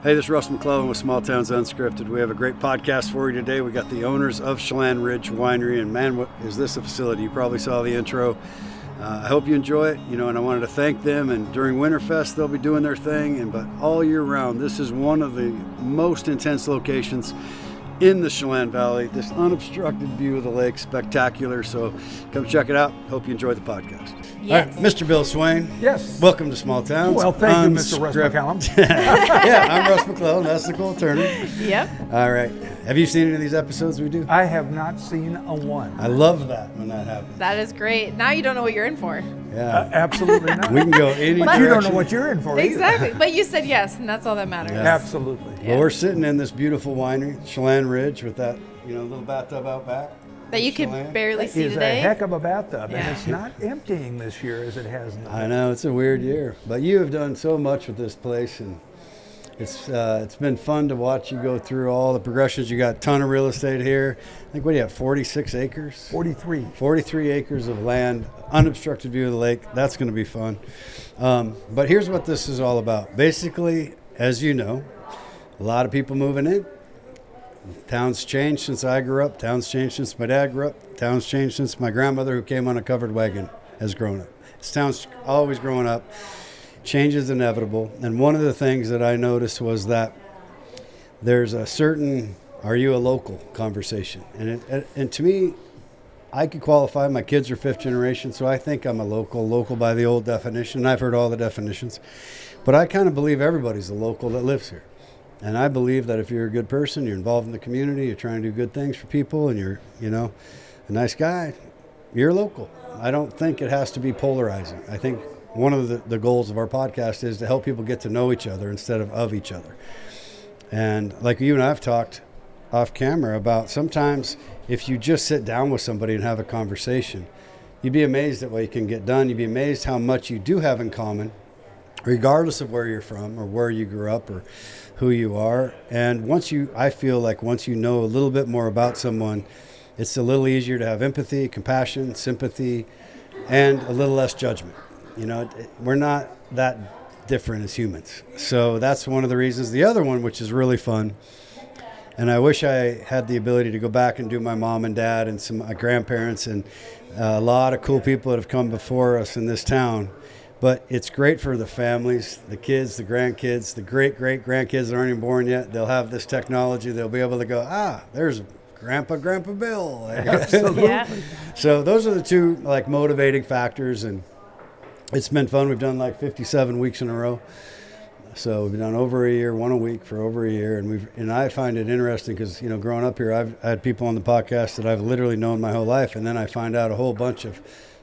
Hey, this is Russ McClellan with Small Towns Unscripted. We have a great podcast for you today. We got the owners of Chelan Ridge Winery, and man, what is this a facility? You probably saw the intro. I hope you enjoy it, and I wanted to thank them. And during Winterfest, they'll be doing their thing, but all year round, this is one of the most intense locations in the Chelan Valley. This unobstructed view of the lake, spectacular. So come check it out. Hope you enjoy the podcast. Yes. All right, Mr. Bill Swayne. Yes. Welcome to Small Towns. Well, thank you, Mr. Russ McCallum. Yeah, I'm Russ McClellan. That's the cool Turner. Yep. All right. Have you seen any of these episodes we do? I have not seen a one. I love that when that happens. That is great. Now you don't know what you're in for. Yeah. Absolutely not. We can go any But direction. you don't know what you're in for. Exactly. But you said yes, and that's all that matters. Yeah. Absolutely. Yeah. Well, we're sitting in this beautiful winery, Chelan Ridge, with that little bathtub out back. That you can Chelan. barely see It's today. a heck of a bathtub, Yeah. and it's not emptying this year as it has in the I know, it's a weird year. But you have done so much with this place, and it's been fun to watch you go through all the progressions. You got a ton of real estate here. I think, what do you have, 46 acres? 43. 43 acres of land, unobstructed view of the lake. That's going to be fun. But here's what this is all about. Basically, as you know, a lot of people moving in. Town's changed since I grew up. Town's changed since my dad grew up. Town's changed since my grandmother, who came on a covered wagon, has grown up. This town's always growing up. Change is inevitable. And one of the things that I noticed was that there's a certain "are you a local" conversation. And to me, I could qualify. My kids are fifth generation, so I think I'm a local by the old definition. I've heard all the definitions. But I kind of believe everybody's a local that lives here. And I believe that if you're a good person, you're involved in the community, you're trying to do good things for people, and you're, a nice guy, you're local. I don't think it has to be polarizing. I think one of the goals of our podcast is to help people get to know each other instead of each other. And like you and I have talked off camera about, sometimes if you just sit down with somebody and have a conversation, you'd be amazed at what you can get done. You'd be amazed how much you do have in common, regardless of where you're from or where you grew up or who you are. And I feel like once you know a little bit more about someone, it's a little easier to have empathy, compassion, sympathy, and a little less judgment. We're not that different as humans. So that's one of the reasons. The other one, which is really fun, and I wish I had the ability to go back and do my mom and dad and my grandparents and a lot of cool people that have come before us in this town. But it's great for the families, the kids, the grandkids, the great-great-grandkids that aren't even born yet. They'll have this technology. They'll be able to go, there's Grandpa Bill. Absolutely. Yeah. So those are the two motivating factors, and it's been fun. We've done 57 weeks in a row. So we've done over a year, one a week for over a year, and I find it interesting because growing up here, I've had people on the podcast that I've literally known my whole life, and then I find out a whole bunch of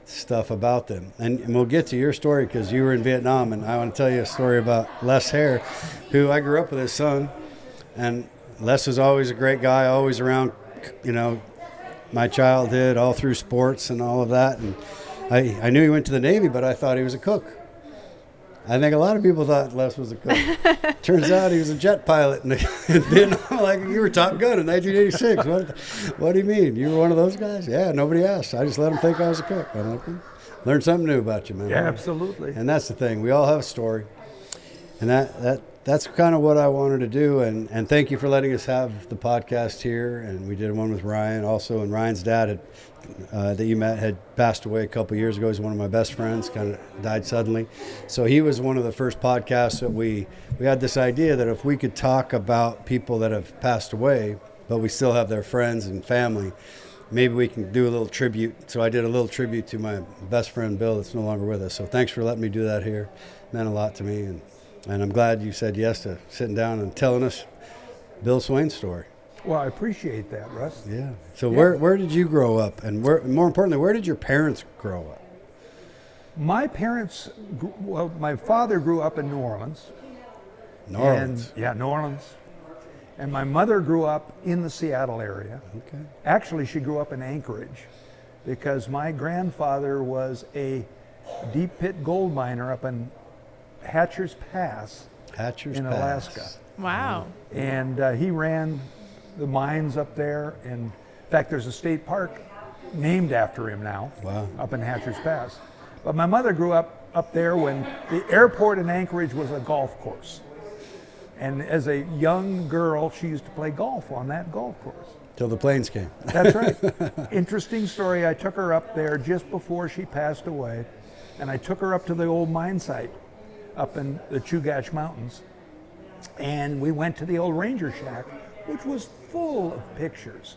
stuff about them. And we'll get to your story because you were in Vietnam, and I want to tell you a story about Les Hare, who I grew up with his son. And Les was always a great guy, always around, my childhood, all through sports and all of that. And I knew he went to the Navy, but I thought he was a cook. I think a lot of people thought Les was a cook. Turns out he was a jet pilot in Vietnam. You were Top Gun in 1986. What do you mean? You were one of those guys? Yeah, nobody asked. I just let them think I was a cook. I'm like, learn something new about you, man. Yeah, absolutely. And that's the thing. We all have a story. And that's kind of what I wanted to do. And thank you for letting us have the podcast here. And we did one with Ryan also. And Ryan's dad that you met had passed away a couple of years ago. He's one of my best friends, kind of died suddenly. So he was one of the first podcasts that we had this idea that if we could talk about people that have passed away, but we still have their friends and family, maybe we can do a little tribute. So I did a little tribute to my best friend, Bill, that's no longer with us. So thanks for letting me do that here. It meant a lot to me. And I'm glad you said yes to sitting down and telling us Bill Swayne's story. Well, I appreciate that, Russ. Yeah. So where did you grow up? And more importantly, where did your parents grow up? My parents, my father grew up in New Orleans. New Orleans. New Orleans. And my mother grew up in the Seattle area. Okay. Actually, she grew up in Anchorage because my grandfather was a deep pit gold miner up in Hatcher's Pass in Alaska. Wow. And he ran the mines up there. And in fact, there's a state park named after him now. Wow. Up in Hatcher's Pass. But my mother grew up there when the airport in Anchorage was a golf course. And as a young girl, she used to play golf on that golf course. Till the planes came. That's right. Interesting story. I took her up there just before she passed away, and I took her up to the old mine site up in the Chugach Mountains, and we went to the old ranger shack, which was full of pictures.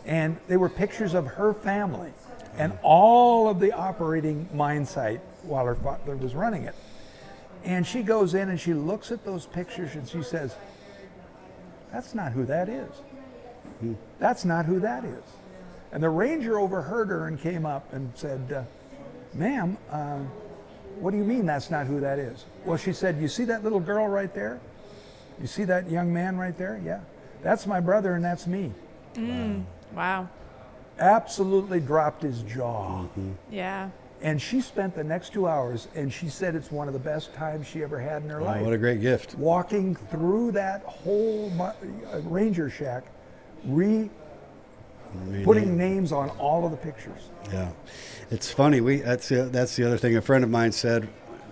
And they were pictures of her family and all of the operating mine site while her father was running it. And she goes in and she looks at those pictures and she says, "That's not who that is. That's not who that is." And the ranger overheard her and came up and said, "Ma'am, what do you mean that's not who that is?" Well, she said, "You see that little girl right there? You see that young man right there? Yeah. That's my brother and that's me." Wow. Absolutely dropped his jaw. Yeah. And she spent the next 2 hours, and she said it's one of the best times she ever had in her life. What a great gift. Walking through that whole ranger shack, putting names on all of the pictures. Yeah, it's funny. That's the other thing. A friend of mine said,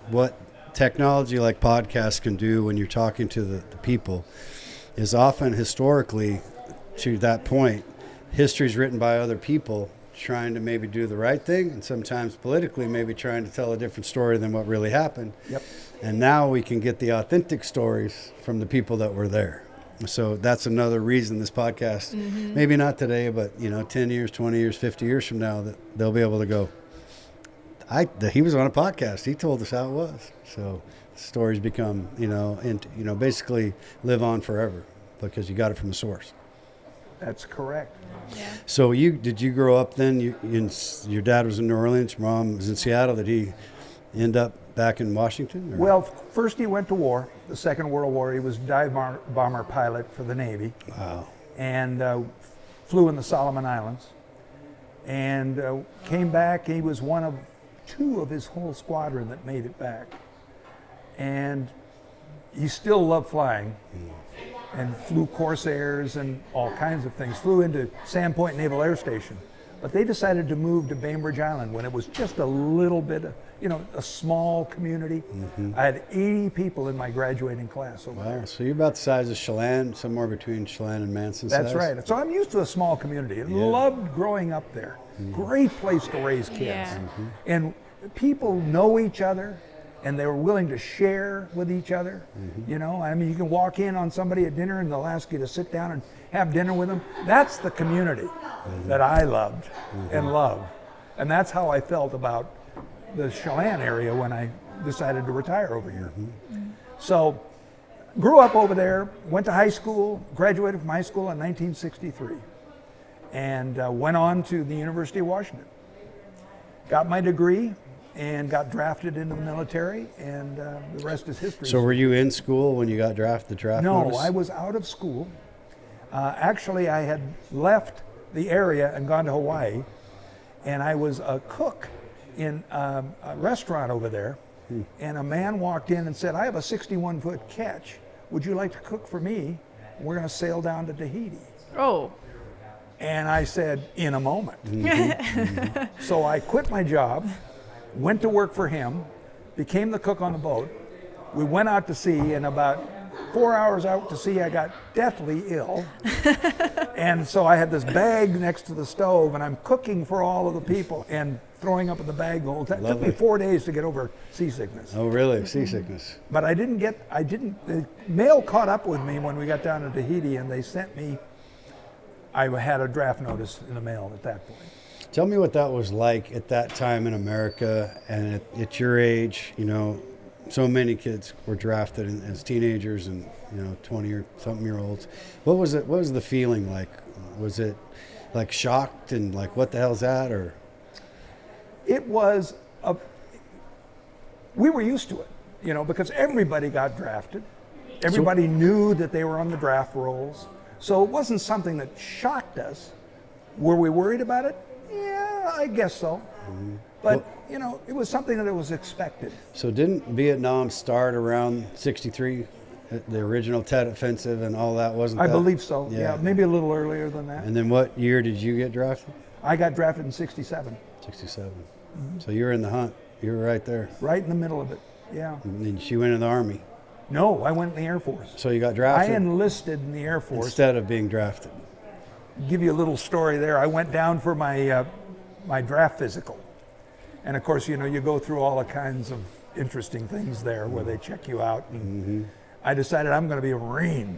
what technology like podcasts can do when you're talking to the people is often historically, to that point, history is written by other people trying to maybe do the right thing, and sometimes politically maybe trying to tell a different story than what really happened. Yep. And now we can get the authentic stories from the people that were there. So that's another reason this podcast, maybe not today, but 10 years, 20 years, 50 years from now, that they'll be able to go, he was on a podcast. He told us how it was. So stories become, basically live on forever because you got it from the source. That's correct. Yeah. So did you grow up then? Your dad was in New Orleans, your mom was in Seattle. Did he end up back in Washington? Or? Well, first he went to war, the Second World War. He was a dive bomber pilot for the Navy. Wow. And flew in the Solomon Islands. And came back. He was one of two of his whole squadron that made it back. And he still loved flying. And flew Corsairs and all kinds of things. Flew into Sandpoint Naval Air Station. But they decided to move to Bainbridge Island when it was just a little bit, a small community. I had 80 people in my graduating class over there. So you're about the size of Chelan, somewhere between Chelan and Manson size? That's right. So I'm used to a small community. Loved growing up there. Great place to raise kids. Yeah. And people know each other. And they were willing to share with each other. You can walk in on somebody at dinner and they'll ask you to sit down and have dinner with them. That's the community that I loved and love. And that's how I felt about the Chelan area when I decided to retire over here. So grew up over there, went to high school, graduated from high school in 1963, and went on to the University of Washington. Got my degree and got drafted into the military, and the rest is history. So were you in school when you got drafted? No, notice? I was out of school. Actually, I had left the area and gone to Hawaii, and I was a cook in a restaurant over there, and a man walked in and said, "I have a 61-foot catch. Would you like to cook for me? We're going to sail down to Tahiti." Oh. And I said, "In a moment." So I quit my job, went to work for him, became the cook on the boat. We went out to sea, and about 4 hours out to sea, I got deathly ill. And so I had this bag next to the stove, and I'm cooking for all of the people and throwing up in the bag the whole time. It took me 4 days to get over seasickness. Oh, really? Seasickness. But the mail caught up with me when we got down to Tahiti, and they sent me, I had a draft notice in the mail at that point. Tell me what that was like at that time in America, and at your age, so many kids were drafted as teenagers and 20 or something year olds. What was it? What was the feeling like? Was it like shocked and like what the hell's that? Or it was we were used to it, because everybody got drafted. Everybody knew that they were on the draft rolls, so it wasn't something that shocked us. Were we worried about it? Yeah, I guess so. But, it was something that was expected. So didn't Vietnam start around 63, the original Tet Offensive and all that, wasn't it? I believe so, yeah, maybe a little earlier than that. And then what year did you get drafted? I got drafted in 67. 67. So you were in the hunt. You were right there. Right in the middle of it, yeah. And then she went in the Army. No, I went in the Air Force. So you got I drafted enlisted in the Air Force. instead of being drafted. Give you a little story there. I went down for my my draft physical, and of course, you know, you go through all the kinds of interesting things there where they check you out. And I decided I'm going to be a Marine.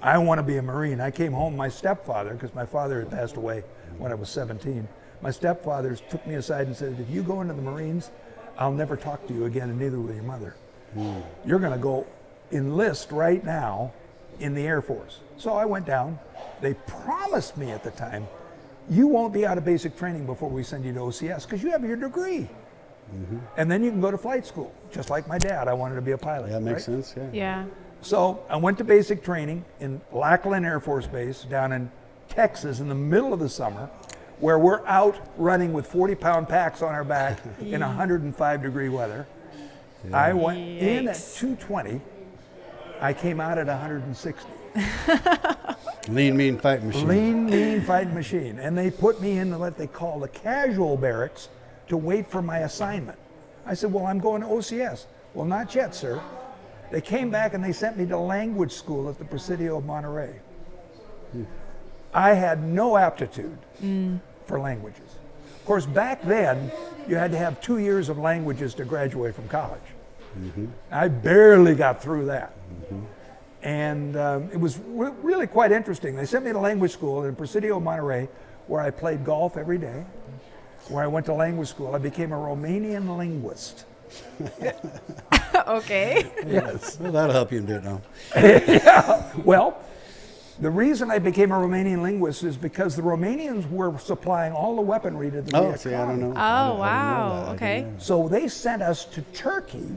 I want to be a Marine. I came home. My stepfather, because my father had passed away when I was 17, my stepfather took me aside and said, "If you go into the Marines, I'll never talk to you again, and neither will your mother. You're going to go enlist right now in the Air Force." So I went down. They promised me at the time, "You won't be out of basic training before we send you to OCS because you have your degree. And then you can go to flight school." Just like my dad, I wanted to be a pilot. That makes right? sense, yeah. Yeah. So I went to basic training in Lackland Air Force Base down in Texas in the middle of the summer, where we're out running with 40-pound packs on our back in 105-degree weather. I went in at 220. I came out at 160. Lean, mean fighting machine. Lean, mean fighting machine. And they put me in what they call the casual barracks to wait for my assignment. I said, "Well, I'm going to OCS." "Well, not yet, sir." They came back and they sent me to language school at the Presidio of Monterey. I had no aptitude for languages. Of course, back then, you had to have 2 years of languages to graduate from college. I barely got through that. And it was really quite interesting. They sent me to language school in Presidio of Monterey, where I played golf every day, where I went to language school. I became a Romanian linguist. Okay. Yes. Well, that'll help you in Vietnam. Well, the reason I became a Romanian linguist is because the Romanians were supplying all the weaponry to the Oh, Viet see, I don't Cong. know. Oh, wow. I Okay. didn't know. So they sent us to Turkey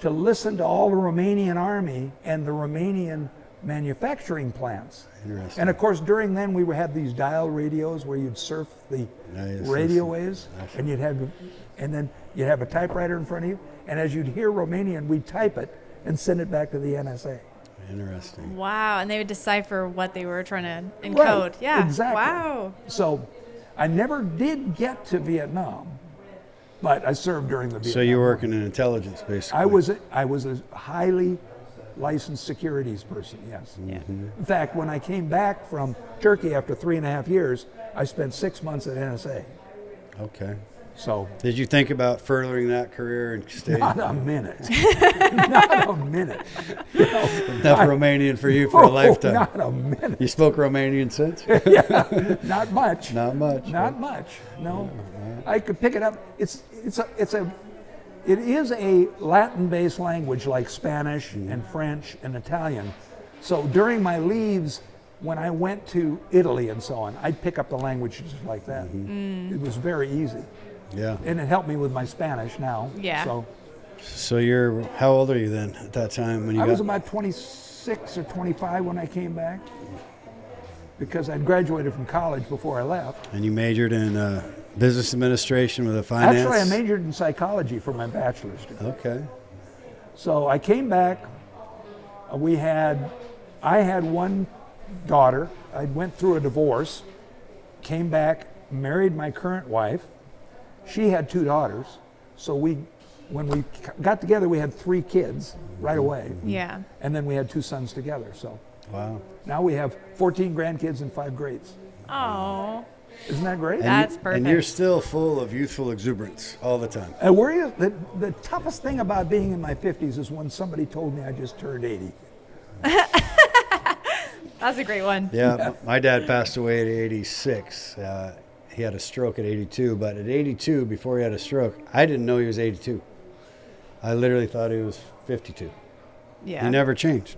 to listen to all the Romanian army and the Romanian manufacturing plants. Interesting. And of course, during then we had these dial radios where you'd surf the Nice. radio waves, Nice. and then you'd have a typewriter in front of you, and as you'd hear Romanian, we'd type it and send it back to the NSA. Interesting. Wow. And they would decipher what they were trying to encode. Right, Yeah. exactly. Wow. So I never did get to Vietnam, but I served during the Vietnam So you're War. working in intelligence, basically. I was a highly licensed securities person, yes. Yeah. In fact, when I came back from Turkey after 3.5 years, I spent 6 months at NSA. Okay. So Did you think about furthering that career and stay not a minute. Not a minute. You know, enough Romanian for you for a lifetime? Not a minute. You spoke Romanian since? Not much. Not much. Not much. No. I could pick it up. It is a Latin-based language like Spanish and French and Italian. So during my leaves, when I went to Italy and so on, I'd pick up the languages like that. It was very easy. Yeah. And it helped me with my Spanish now. Yeah. So So how old are you then at that time when you I got? was about 26 or 25 when I came back, because I'd graduated from college before I left. And you majored in business administration with a finance? Actually, I majored in psychology for my bachelor's degree. Okay. So I came back. I had one daughter. I went through a divorce, came back, married my current wife. She had 2 daughters. So when we got together, we had 3 kids right away. Yeah. And then we had 2 sons together. So Wow. now we have 14 grandkids and 5 greats. Oh. Isn't that great? That's And perfect. you're still full of youthful exuberance all the time. And the toughest thing about being in my 50s is when somebody told me I just turned 80. That's a great one. Yeah, my dad passed away at 86. He had a stroke at 82, but at 82, before he had a stroke, I didn't know he was 82. I literally thought he was 52. Yeah. He never changed.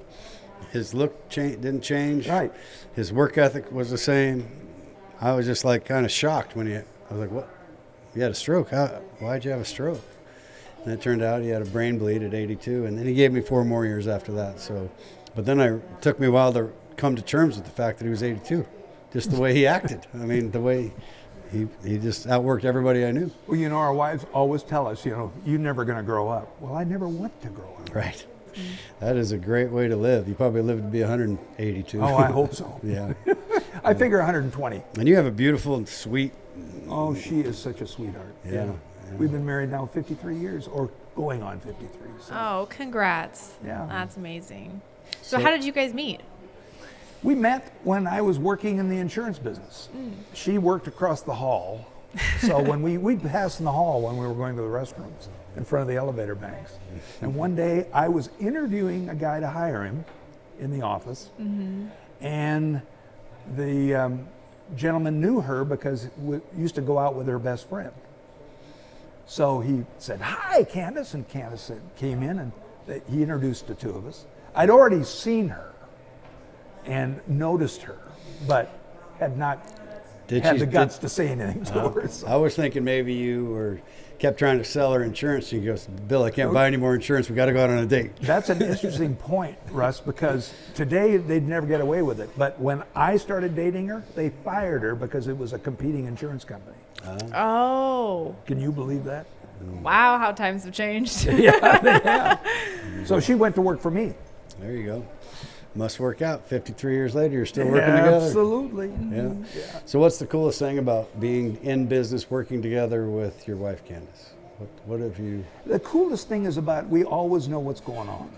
His look didn't change. Right. His work ethic was the same. I was just like kind of shocked when I was like, what? You had a stroke? Why'd you have a stroke? And it turned out he had a brain bleed at 82, and then he gave me 4 more years after that. So, but then it took me a while to come to terms with the fact that he was 82, just the way he acted. I mean, the way he just outworked everybody I knew. Well, you know, our wives always tell us, you're never going to grow up. Well, I never want to grow up. Right. That is a great way to live. You probably live to be 182. Oh, I hope so. Yeah. I figure 120. And you have a beautiful and sweet. Oh, she is such a sweetheart. Yeah. We've been married now 53 years, or going on 53. So, Oh, congrats. Yeah. That's amazing. So how did you guys meet? we met when I was working in the insurance business. She worked across the hall. So when we'd pass in the hall when we were going to the restrooms in front of the elevator banks. And one day I was interviewing a guy to hire him in the office. And the gentleman knew her because we used to go out with her best friend. So he said, "Hi, Candace," and Candace came in, and he introduced the two of us. I'd already seen her and noticed her, but had not had the guts to say anything to her. So. I was thinking maybe you kept trying to sell her insurance, and he goes, "Bill, I can't buy any more insurance. We got to go out on a date." That's an interesting point, Russ, because today they'd never get away with it. But when I started dating her, they fired her because it was a competing insurance company. Oh. Can you believe that? Wow, how times have changed. Yeah, they have. So she went to work for me. There you go. Must work out. 53 years later, you're still working together. Absolutely. Yeah. So what's the coolest thing about being in business, working together with your wife, Candace? What have you... The coolest thing is about we always know what's going on.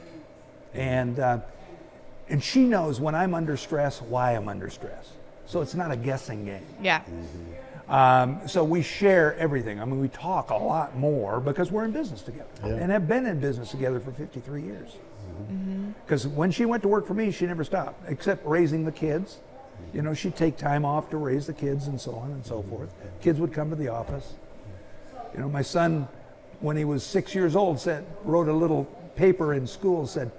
And she knows when I'm under stress, why I'm under stress. So it's not a guessing game. Yeah. So we share everything. I mean, we talk a lot more because we're in business together and have been in business together for 53 years. Because when she went to work for me, she never stopped, except raising the kids. You know, she'd take time off to raise the kids and so on and so forth. Kids would come to the office. You know, my son, when he was 6 years old, wrote a little paper in school, said,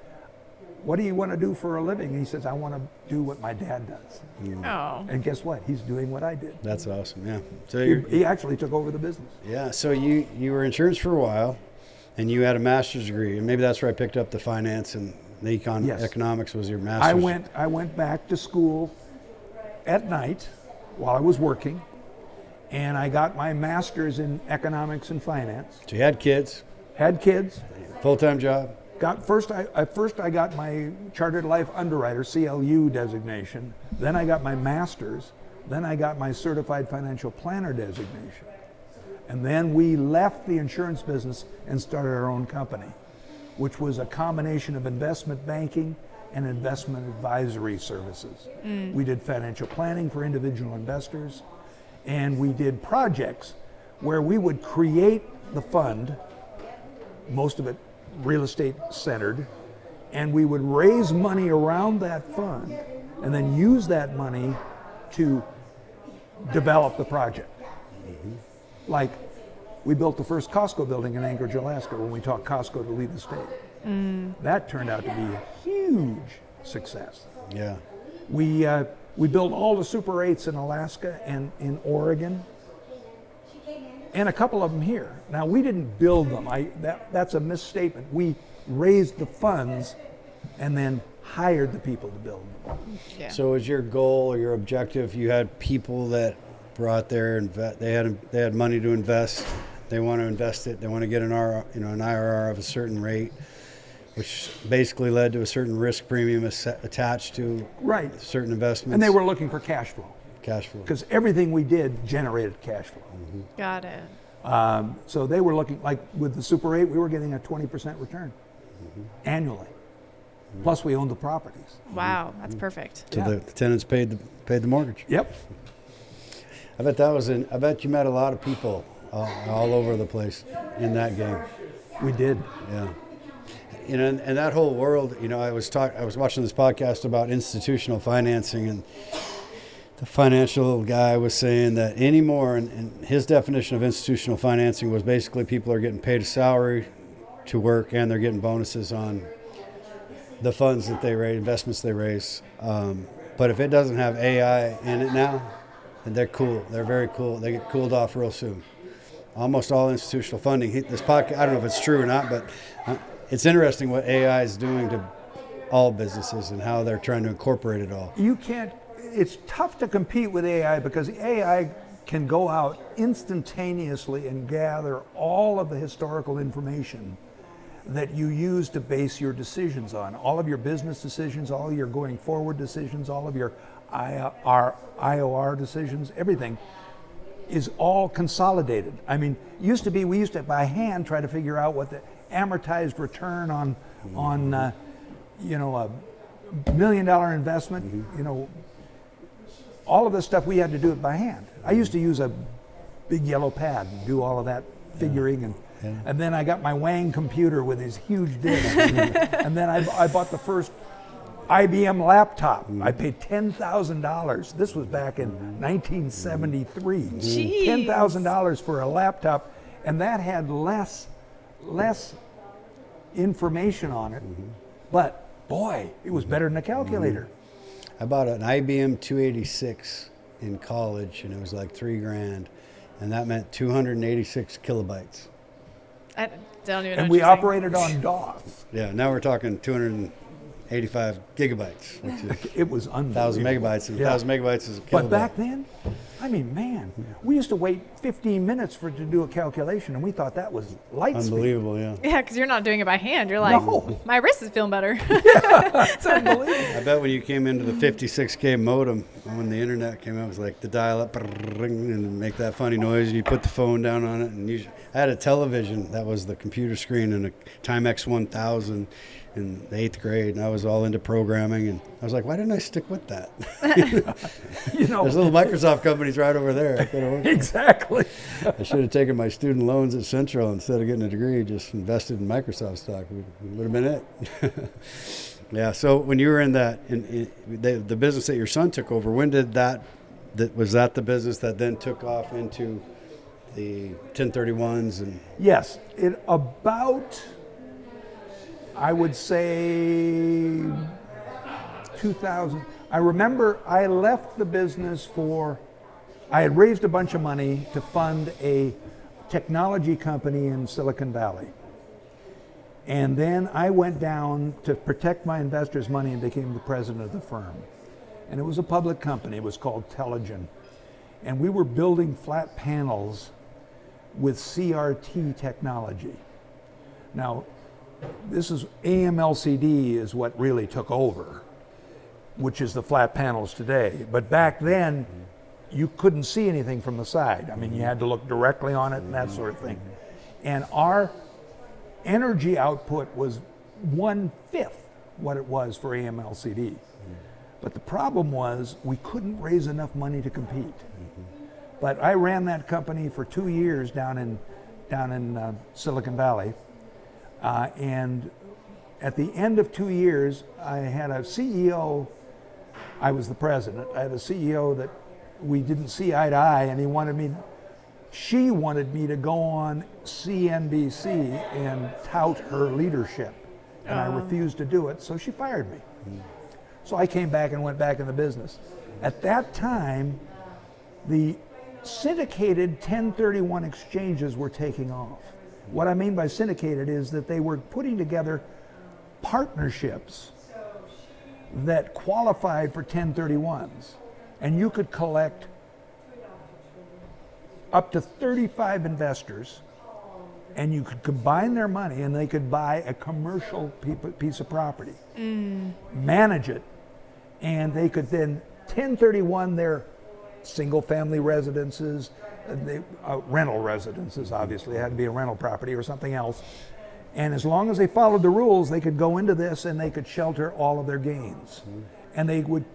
"What do you want to do for a living?" And he says, "I want to do what my dad does." Oh. And guess what? He's doing what I did. That's awesome, yeah. So He actually took over the business. Yeah, so you were in insurance for a while, and you had a master's degree, and maybe that's where I picked up the finance and the economics was your master's. I went back to school at night while I was working, and I got my master's in economics and finance. So you had kids, Had kids. full-time job. First I got my Chartered Life Underwriter (CLU) designation. Then I got my master's. Then I got my Certified Financial Planner designation. And then we left the insurance business and started our own company, which was a combination of investment banking and investment advisory services. We did financial planning for individual investors, and we did projects where we would create the fund, most of it real estate centered, and we would raise money around that fund and then use that money to develop the project. Like we built the first Costco building in Anchorage, Alaska when we taught Costco to lead the state. That turned out to be a huge success. Yeah. We built all the Super 8s in Alaska and in Oregon, and a couple of them here. Now, we didn't build them. That's a misstatement. We raised the funds and then hired the people to build them. Yeah. So was your goal or your objective, you had people that brought their, they had money to invest, they want to invest it, they want to get an IRR of a certain rate, which basically led to a certain risk premium attached to certain investments. And they were looking for cash flow. Cash flow. Because everything we did generated cash flow. Got it. So they were looking, like with the Super 8, we were getting a 20% return annually. Plus we owned the properties. Wow, that's perfect. So the tenants paid the mortgage. Yep. I bet you met a lot of people all over the place in that game. We did. Yeah. You know, and that whole world, you know, I was watching this podcast about institutional financing, and the financial guy was saying that anymore, and his definition of institutional financing was basically people are getting paid a salary to work and they're getting bonuses on the funds that they raise, investments they raise. But if it doesn't have AI in it now, then they're cool. They're very cool. They get cooled off real soon. Almost all institutional funding, this podcast, I don't know if it's true or not, but it's interesting what AI is doing to all businesses and how they're trying to incorporate it all. It's tough to compete with AI because AI can go out instantaneously and gather all of the historical information that you use to base your decisions on. All of your business decisions, all your going forward decisions, all of your IOR decisions, everything is all consolidated. I mean, we used to by hand try to figure out what amortized return on you know, a $1 million investment, you know, all of this stuff we had to do it by hand. I used to use a big yellow pad and do all of that figuring, and then I got my Wang computer with his huge disc, and then I bought the first IBM laptop. I paid $10,000. This was back in 1973. Jeez. $10,000 for a laptop, and that had less information on it, but boy, it was better than a calculator. I bought an IBM 286 in college, and it was like $3,000, and that meant 286 kilobytes. I don't even know. And what we you're saying. operated on DOS. Yeah, now we're talking 285 gigabytes, which is It was 1,000 unbelievable. megabytes, and Yeah. 1,000 megabytes is a kilobyte. But back then, I mean, man, we used to wait 15 minutes for it to do a calculation, and we thought that was light speed. Unbelievable, yeah. Yeah, because you're not doing it by hand. You're like, No. my wrist is feeling better. It's unbelievable. I bet when you came into the 56K modem, when the internet came out, it was like the dial-up and make that funny noise, and you put the phone down on it. And I had a television that was the computer screen and a Timex 1000 in the 8th grade, and I was all into programming, and I was like, why didn't I stick with that? You know, There's little Microsoft companies right over there. I could have worked. exactly. I should have taken my student loans at Central instead of getting a degree, just invested in Microsoft stock. Would have been it. Yeah, so when you were in that, the business that your son took over, when did was that the business that then took off into the 1031s? And Yes, it about, I would say, 2000. I remember I left the business I had raised a bunch of money to fund a technology company in Silicon Valley. And then I went down to protect my investors' money and became the president of the firm. And it was a public company. It was called Telegen. And we were building flat panels with CRT technology. Now, this is AMLCD is what really took over, which is the flat panels today. But back then, you couldn't see anything from the side. I mean, you had to look directly on it and that sort of thing. And our energy output was 1/5 what it was for AMLCD. But the problem was we couldn't raise enough money to compete. But I ran that company for 2 years down in Silicon Valley. And at the end of 2 years, I had a CEO. I was the president. I had a CEO that we didn't see eye to eye, and she wanted me to go on CNBC and tout her leadership. And I refused to do it, so she fired me. So I came back and went back in the business. At that time, the syndicated 1031 exchanges were taking off. What I mean by syndicated is that they were putting together partnerships that qualified for 1031s, and you could collect up to 35 investors, and you could combine their money and they could buy a commercial piece of property, manage it, and they could then 1031 their single family residences, rental residences, obviously. It had to be a rental property or something else. And as long as they followed the rules, they could go into this and they could shelter all of their gains. And they would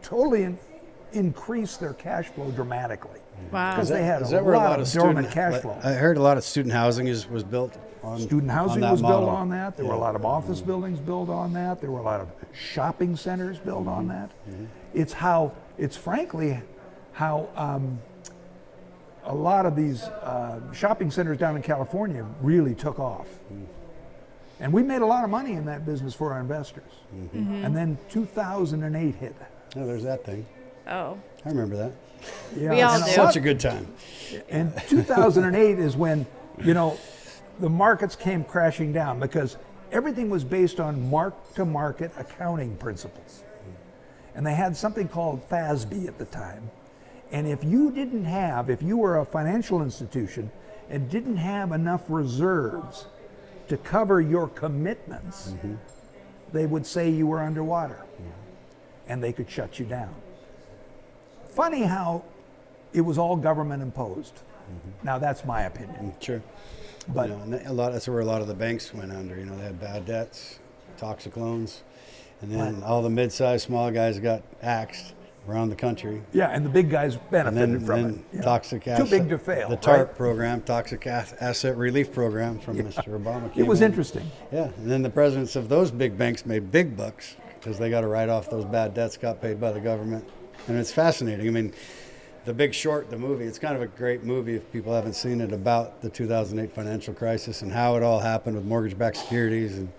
totally increase their cash flow dramatically. Wow. Because they had Is a that where lot of dormant student- cash like, flow. I heard a lot of student housing was built on Student housing on that was model. built on that. There were a lot of office buildings built on that. There were a lot of shopping centers built on that. It's frankly how a lot of these shopping centers down in California really took off. And we made a lot of money in that business for our investors. And then 2008 hit. Oh, there's that thing. Oh. I remember that. Yeah, We all and do. Such a good time. And 2008 is when, the markets came crashing down because everything was based on mark-to-market accounting principles. And they had something called FASB at the time. And if you were a financial institution and didn't have enough reserves to cover your commitments, they would say you were underwater and they could shut you down. Funny how it was all government imposed. Now that's my opinion. Sure. But and that's where a lot of the banks went under. They had bad debts, toxic loans, and then all the mid-sized small guys got axed around the country. yeah, and the big guys And benefited from then it. toxic Too asset, big to fail. the TARP right? program, toxic asset relief program from Mr. Obama. It came was in. interesting. Yeah, and then the presidents of those big banks made big bucks because they got to write off those bad debts got paid by the government. And it's fascinating. I mean, The Big Short, the movie, it's kind of a great movie if people haven't seen it, about the 2008 financial crisis and how it all happened with mortgage-backed securities and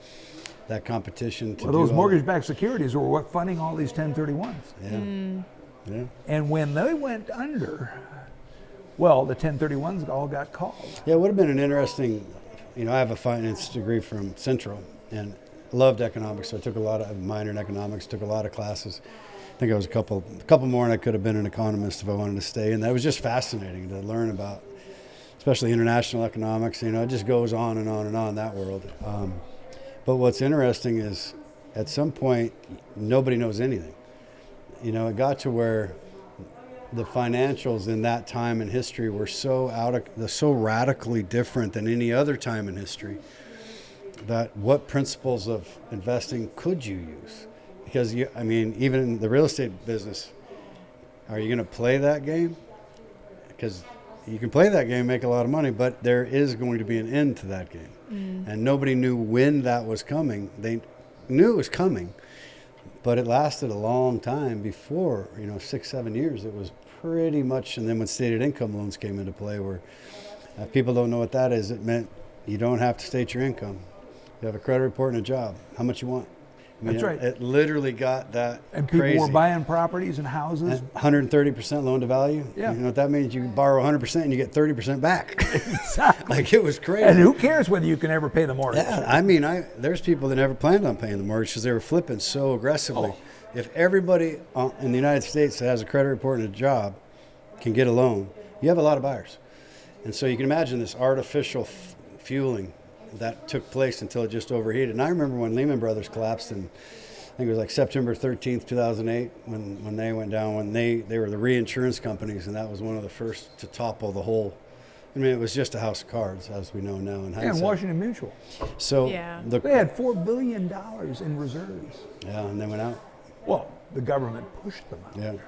that competition. Well, those mortgage-backed securities were what funding all these 1031s. Yeah. Yeah. And when they went under, well, the 1031s all got called. Yeah, it would have been an interesting, I have a finance degree from Central and loved economics, so I took a lot of minor in economics, took a lot of classes. I think I was a couple more, and I could have been an economist if I wanted to stay. And that was just fascinating to learn about, especially international economics. It just goes on and on and on, that world. But what's interesting is at some point, nobody knows anything. It got to where the financials in that time in history were so radically different than any other time in history that what principles of investing could you use? Because even in the real estate business, are you going to play that game? Because you can play that game, make a lot of money, but there is going to be an end to that game. And nobody knew when that was coming. They knew it was coming, but it lasted a long time before, 6-7 years. It was pretty much, and then when stated income loans came into play, where if people don't know what that is, it meant you don't have to state your income. You have a credit report and a job. How much you want? That's right. It literally got that And people crazy. were buying properties and houses. 130% loan to value. Yeah. You know what that means? You borrow 100% and you get 30% back. Exactly. Like, it was crazy. And who cares whether you can ever pay the mortgage? Yeah, there's people that never planned on paying the mortgage because they were flipping so aggressively. Oh. If everybody in the United States that has a credit report and a job can get a loan, you have a lot of buyers. And so you can imagine this artificial fueling that took place until it just overheated. And I remember when Lehman Brothers collapsed, and I think it was like September 13th, 2008, when they went down, when they were the reinsurance companies, and that was one of the first to topple the whole. It was just a house of cards, as we know now in hindsight. And Washington Mutual. So they had $4 billion in reserves. Yeah, and they went out. Well, the government pushed them out.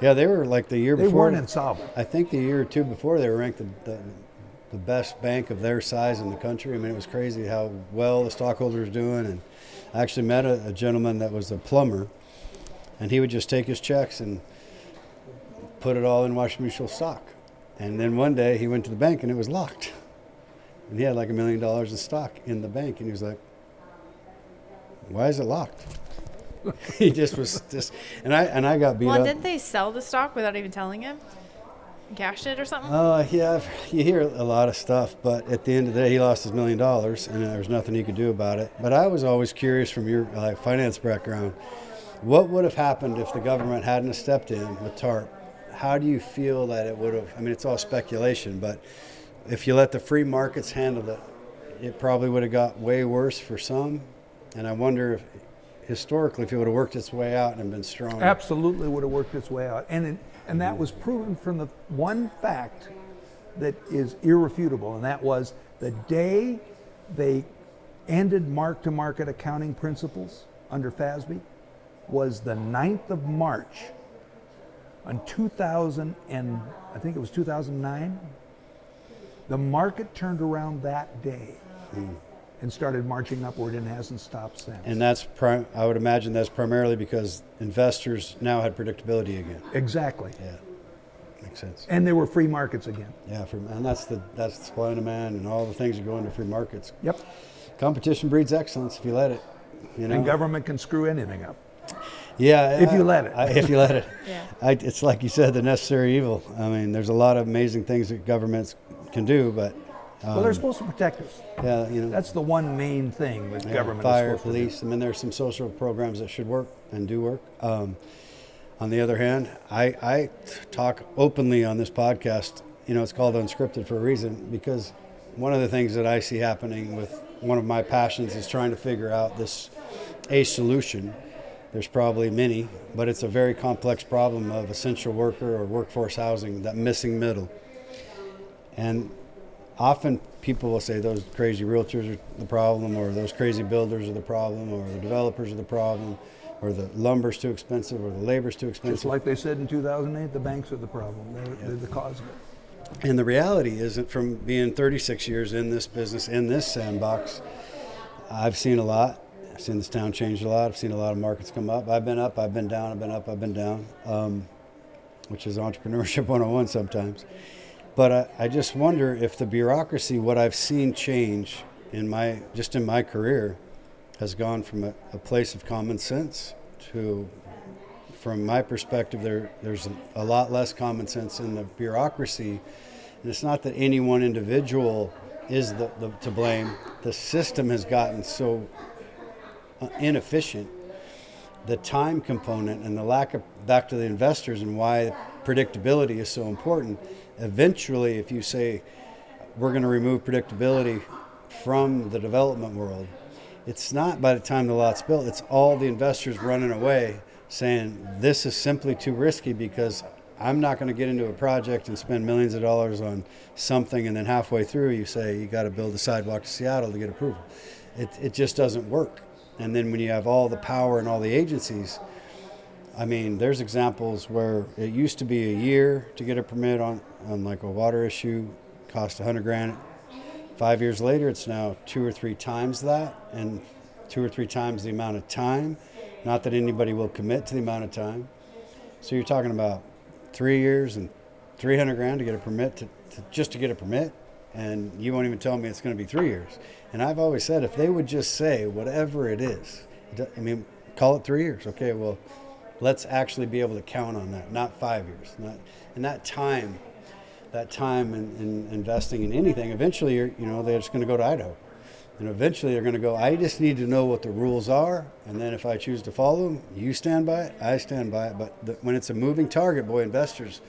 Yeah, they were like the year before. They weren't insolvent. I think the year or two before, they were ranked the best bank of their size in the country. It was crazy how well the stockholders were doing. And I actually met a gentleman that was a plumber, and he would just take his checks and put it all in Washington Mutual stock. And then one day he went to the bank and it was locked. And he had like $1 million in stock in the bank. And he was like, why is it locked? He just was and I got beat up. Well, didn't they sell the stock without even telling him? Cashed it or something? Yeah, you hear a lot of stuff, but at the end of the day, he lost his $1 million, and there was nothing he could do about it. But I was always curious, from your finance background, what would have happened if the government hadn't stepped in with TARP? How do you feel that it would have? It's all speculation, but if you let the free markets handle it, it probably would have got way worse for some. And I wonder if, historically, if it would have worked its way out and been stronger. Absolutely would have worked its way out. And that was proven from the one fact that is irrefutable, and that was the day they ended mark-to-market accounting principles under FASB was the 9th of March on 2000, and I think it was 2009. The market turned around that day and started marching upward, and hasn't stopped since. And I would imagine that's primarily because investors now had predictability again. Exactly. Yeah, makes sense. And there were free markets again. Yeah, and that's the supply and demand, and all the things that go into free markets. Yep. Competition breeds excellence if you let it. And government can screw anything up. Yeah, if you let it. If you let it. Yeah. It's like you said, the necessary evil. There's a lot of amazing things that governments can do, but. Well, they're supposed to protect us. Yeah, That's the one main thing that government fire, is supposed police. to do. There's some social programs that should work and do work. On the other hand, I talk openly on this podcast. It's called Unscripted for a reason, because one of the things that I see happening with one of my passions is trying to figure out a solution. There's probably many, but it's a very complex problem of essential worker or workforce housing, that missing middle. And often people will say those crazy realtors are the problem, or those crazy builders are the problem, or the developers are the problem, or the lumber's too expensive, or the labor's too expensive. Just like they said in 2008, the banks are the problem. They're the cause of it. And the reality is that from being 36 years in this business, in this sandbox, I've seen a lot. I've seen this town change a lot. I've seen a lot of markets come up. I've been up, I've been down, I've been up, I've been down, which is entrepreneurship 101 sometimes. But I just wonder if the bureaucracy, what I've seen change in my career, has gone from a place of common sense to, from my perspective, there's a lot less common sense in the bureaucracy. And it's not that any one individual is to blame. The system has gotten so inefficient. The time component and the lack of, back to the investors and why predictability is so important. Eventually, if you say we're going to remove predictability from the development world, it's not by the time the lot's built, it's all the investors running away saying this is simply too risky because I'm not going to get into a project and spend millions of dollars on something, and then halfway through you say you got to build a sidewalk to Seattle to get approval. It just doesn't work. And then when you have all the power and all the agencies, I mean, there's examples where it used to be a year to get a permit on like a water issue, cost $100,000. 5 years later, it's now 2 or 3 times that, and 2 or 3 times the amount of time. Not that anybody will commit to the amount of time. So you're talking about 3 years and $300,000 to get a permit just to get a permit, and you won't even tell me it's going to be 3 years. And I've always said if they would just say whatever it is, I mean, call it 3 years. Okay, well, let's actually be able to count on that, not 5 years. And that time in investing in anything, eventually they're just going to go to Idaho. And eventually they're going to go, I just need to know what the rules are, and then if I choose to follow them, you stand by it, I stand by it. But when it's a moving target, boy, investors,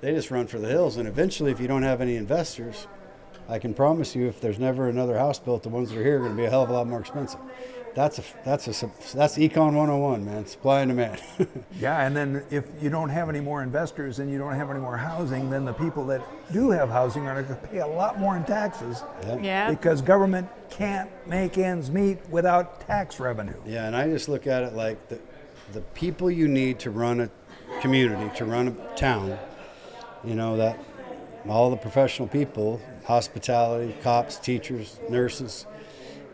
they just run for the hills. And eventually, if you don't have any investors, I can promise you, if there's never another house built, the ones that are here are going to be a hell of a lot more expensive. That's Econ 101, man. Supply and demand. Yeah, and then if you don't have any more investors and you don't have any more housing, then the people that do have housing are going to pay a lot more in taxes. Yeah. Because government can't make ends meet without tax revenue. Yeah, and I just look at it like the people you need to run a community, to run a town, that all the professional people, hospitality, cops, teachers, nurses,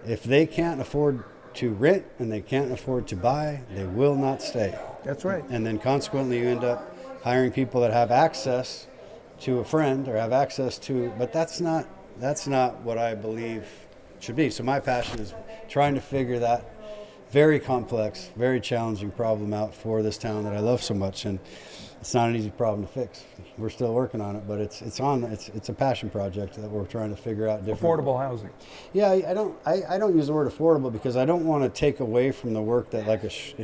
if they can't afford to rent and they can't afford to buy, they will not stay. That's right. And then consequently you end up hiring people that have access to a friend or have access to, but that's not what I believe should be. So my passion is trying to figure that very complex, very challenging problem out for this town that I love so much. And it's not an easy problem to fix. We're still working on it, but it's a passion project that we're trying to figure out different. Affordable housing. Yeah, I don't use the word affordable because I don't want to take away from the work that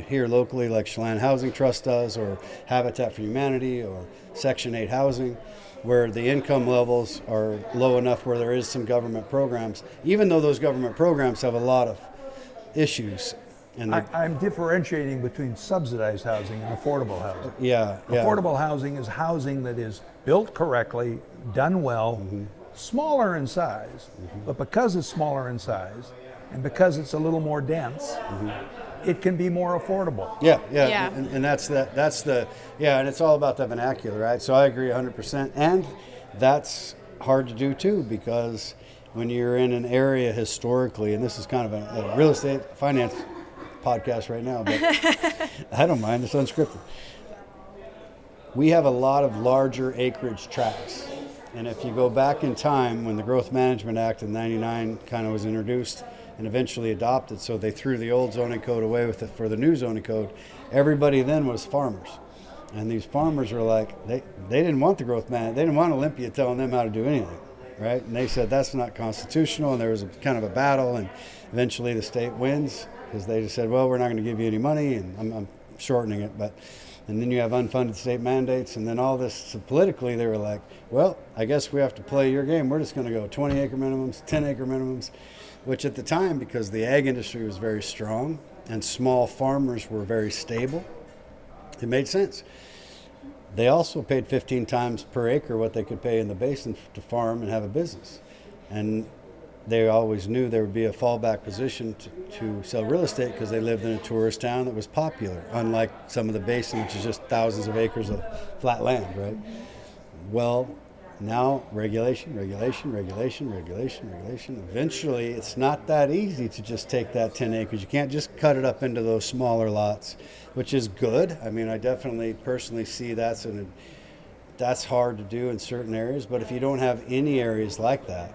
here locally like Chelan Housing Trust does, or Habitat for Humanity, or Section 8 housing, where the income levels are low enough where there is some government programs, even though those government programs have a lot of issues. And I'm differentiating between subsidized housing and affordable housing. Yeah. Affordable housing is housing that is built correctly, done well, smaller in size, but because it's smaller in size and because it's a little more dense, it can be more affordable. Yeah. And and it's all about the vernacular, right? So I agree 100%. And that's hard to do too, because when you're in an area historically, and this is kind of a real estate finance podcast right now, but I don't mind, it's unscripted. We have a lot of larger acreage tracts, and if you go back in time when the Growth Management Act in '99 kind of was introduced and eventually adopted, so they threw the old zoning code away with it for the new zoning code, everybody then was farmers, and these farmers were like, they didn't want the growth man, they didn't want Olympia telling them how to do anything, right? And they said that's not constitutional, and there was kind of a battle, and eventually the state wins, because they just said, well, we're not going to give you any money, and I'm shortening it, and then you have unfunded state mandates, and then all this, so politically they were like, well, I guess we have to play your game. We're just going to go 20-acre minimums, 10-acre minimums, which at the time, because the ag industry was very strong and small farmers were very stable, it made sense. They also paid 15 times per acre what they could pay in the basin to farm and have a business. And they always knew there would be a fallback position to sell real estate because they lived in a tourist town that was popular, unlike some of the basin, which is just thousands of acres of flat land, right? Well, now regulation. Eventually, it's not that easy to just take that 10 acres. You can't just cut it up into those smaller lots, which is good. I mean, I definitely personally see that's hard to do in certain areas. But if you don't have any areas like that,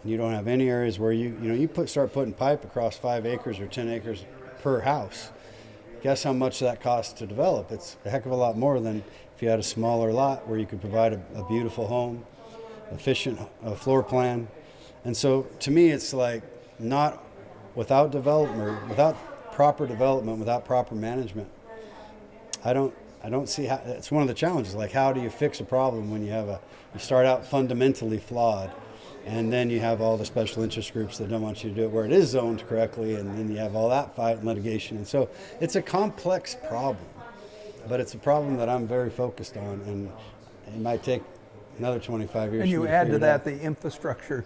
and you don't have any areas where you start putting pipe across 5 acres or 10 acres per house, guess how much that costs to develop? It's a heck of a lot more than if you had a smaller lot where you could provide a beautiful home, efficient floor plan. And so to me, it's like not without development, without proper development, without proper management. I don't see how. It's one of the challenges. Like, how do you fix a problem when you start out fundamentally flawed, and then you have all the special interest groups that don't want you to do it where it is zoned correctly, and then you have all that fight and litigation. And so it's a complex problem. But it's a problem that I'm very focused on, and it might take another 25 years. And you add to that the infrastructure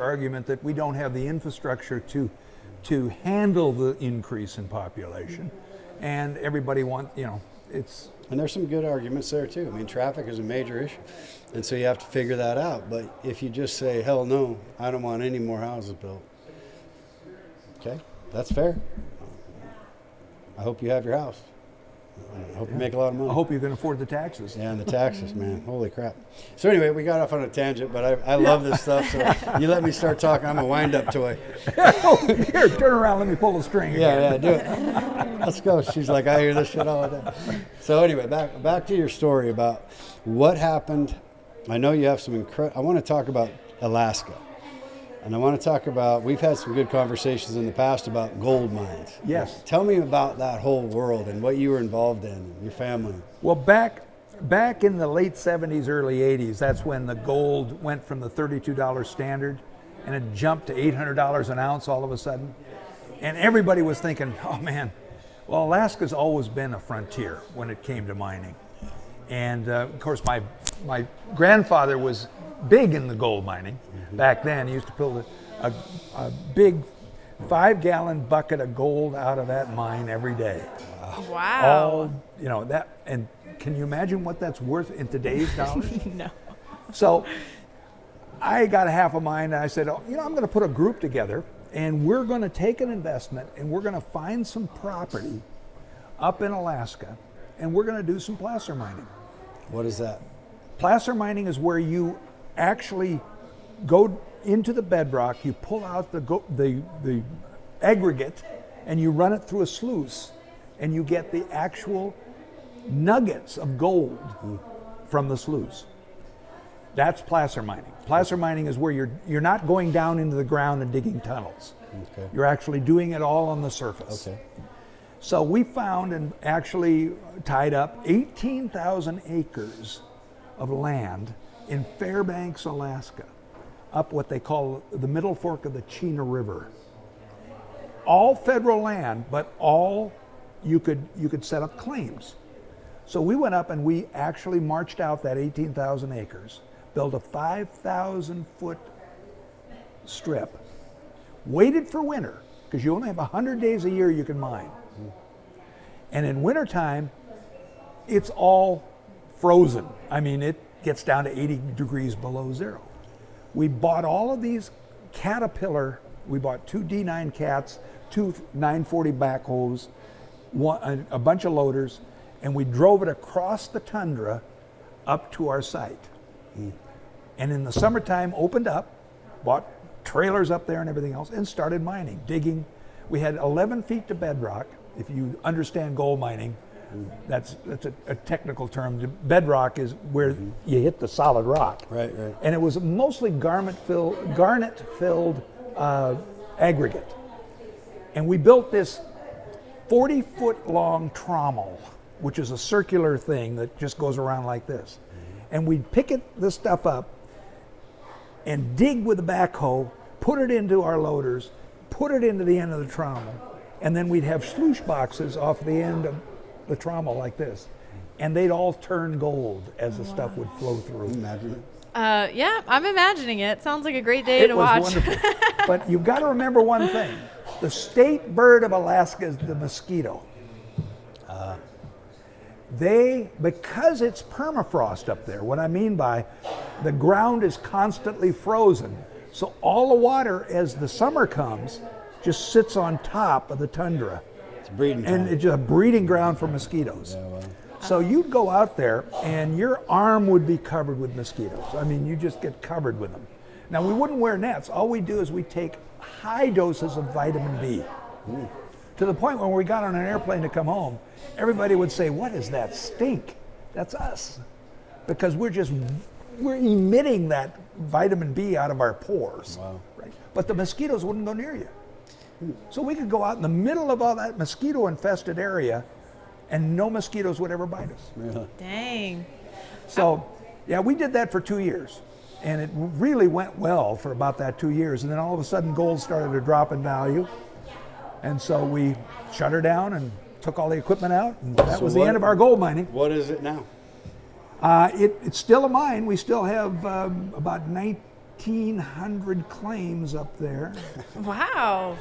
argument that we don't have the infrastructure to handle the increase in population, and everybody it's. And there's some good arguments there too. I mean, traffic is a major issue, and so you have to figure that out. But if you just say, hell no, I don't want any more houses built, okay, that's fair. I hope you have your house. I hope you make a lot of money. I hope you can afford the taxes. Yeah, and the taxes, man. Holy crap. So anyway, we got off on a tangent, but I love this stuff. So you let me start talking. I'm a wind-up toy. Here, turn around. Let me pull the string again. Yeah, do it. Let's go. She's like, I hear this shit all the time. So anyway, back to your story about what happened. I know you have some I want to talk about Alaska. And I want to talk about, we've had some good conversations in the past about gold mines. Yes. Tell me about that whole world and what you were involved in, and your family. Well, back in the late 70s, early 80s, that's when the gold went from the $32 standard and it jumped to $800 an ounce all of a sudden. And everybody was thinking, oh man, well, Alaska's always been a frontier when it came to mining. And of course, my grandfather was big in the gold mining. Back then, he used to pull a big 5-gallon bucket of gold out of that mine every day. Wow. That, and can you imagine what that's worth in today's dollars? No. So I got a half a mine, and I said, I'm going to put a group together, and we're going to take an investment, and we're going to find some property up in Alaska, and we're going to do some placer mining. What is that? Placer mining is where you actually go into the bedrock, you pull out the aggregate, and you run it through a sluice, and you get the actual nuggets of gold from the sluice. That's placer mining. Placer mining is where you're not going down into the ground and digging tunnels. Okay. You're actually doing it all on the surface. Okay. So we found and actually tied up 18,000 acres of land in Fairbanks, Alaska, up what they call the middle fork of the Chena River. All federal land, but all you could set up claims. So we went up and we actually marched out that 18,000 acres, built a 5,000-foot strip, waited for winter, because you only have 100 days a year you can mine. And in wintertime, it's all frozen. I mean, it gets down to 80 degrees below zero. We bought all of these Caterpillar, we bought 2 D9 Cats, 2 940 backhoes, a bunch of loaders, and we drove it across the tundra up to our site. And in the summertime, opened up, bought trailers up there and everything else, and started mining, digging. We had 11 feet to bedrock. If you understand gold mining, that's a technical term. The bedrock is where you hit the solid rock. Right. And it was mostly garnet-filled aggregate. And we built this 40-foot-long trommel, which is a circular thing that just goes around like this. And we'd pick this stuff up and dig with the backhoe, put it into our loaders, put it into the end of the trommel, and then we'd have sluice boxes off the end of the trommel like this. And they'd all turn gold as the stuff would flow through. Imagine it. Yeah, I'm imagining it. Sounds like a great day It to was watch. wonderful. But you've got to remember one thing. The state bird of Alaska is the mosquito. Because it's permafrost up there, what I mean by the ground is constantly frozen, so all the water as the summer comes just sits on top of the tundra. It's a breeding And ground. it's just a breeding ground for mosquitoes. Yeah, well, So you'd go out there and your arm would be covered with mosquitoes. I mean, you just get covered with them. Now, we wouldn't wear nets. All we do is we take high doses of vitamin B. To the point when we got on an airplane to come home, everybody would say, "What is that stink?" That's us. Because we're emitting that vitamin B out of our pores. Wow. Right? But the mosquitoes wouldn't go near you. So we could go out in the middle of all that mosquito infested area and no mosquitoes would ever bite us. yeah. Dang. So, yeah, we did that for 2 years. And it really went well for about that 2 years. And then all of a sudden, gold started to drop in value. And so we shut her down and took all the equipment out. And that So was the what- end of our gold mining. What is it now? It's still a mine. We still have about 1,900 claims up there. Wow.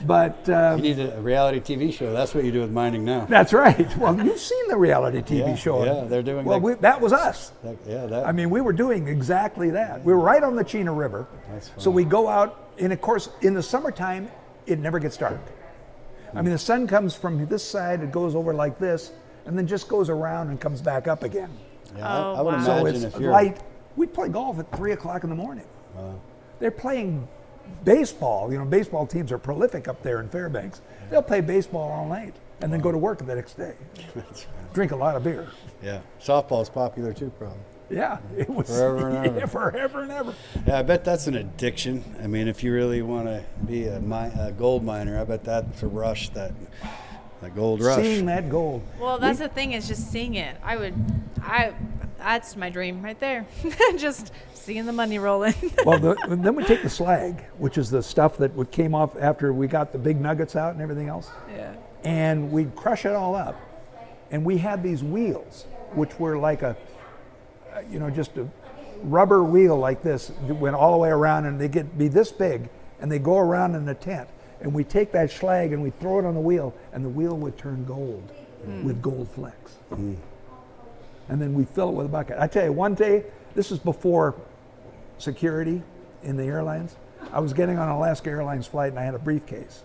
But You need a reality TV show. That's what you do with mining now. that's right. Well, you've seen the reality TV Yeah, show. yeah, they're doing Well, that. that was us. That. I mean, we were doing exactly that. We were right on the Chena River. That's fun. So we go out, and of course, in the summertime, it never gets dark. I mean, the sun comes from this side, it goes over like this, and then just goes around and comes back up again. Yeah, Oh, I would wow. So imagine it's if you're light. We'd play golf at 3 o'clock in the morning. They're playing baseball. You know, baseball teams are prolific up there in Fairbanks. They'll play baseball all night and then go to work the next day. That's fun. Drink a lot of beer. Yeah, softball's popular too, probably. Yeah, it was Forever and ever. yeah, forever and ever. Yeah, I bet that's an addiction. I mean, if you really want to be a gold miner, I bet that's a rush, that gold rush. Seeing that gold. Well, that's the thing, is just seeing it. That's my dream right there. Just seeing the money rolling. Well, then we take the slag, which is the stuff that came off after we got the big nuggets out and everything else, Yeah. and we'd crush it all up. And we had these wheels, which were like just a rubber wheel like this that went all the way around, and they be this big, and they go around in the tent. And we take that slag and we throw it on the wheel, and the wheel would turn gold with gold flecks. And then we fill it with a bucket. I tell you, one day, this is before security in the airlines. I was getting on an Alaska Airlines flight and I had a briefcase.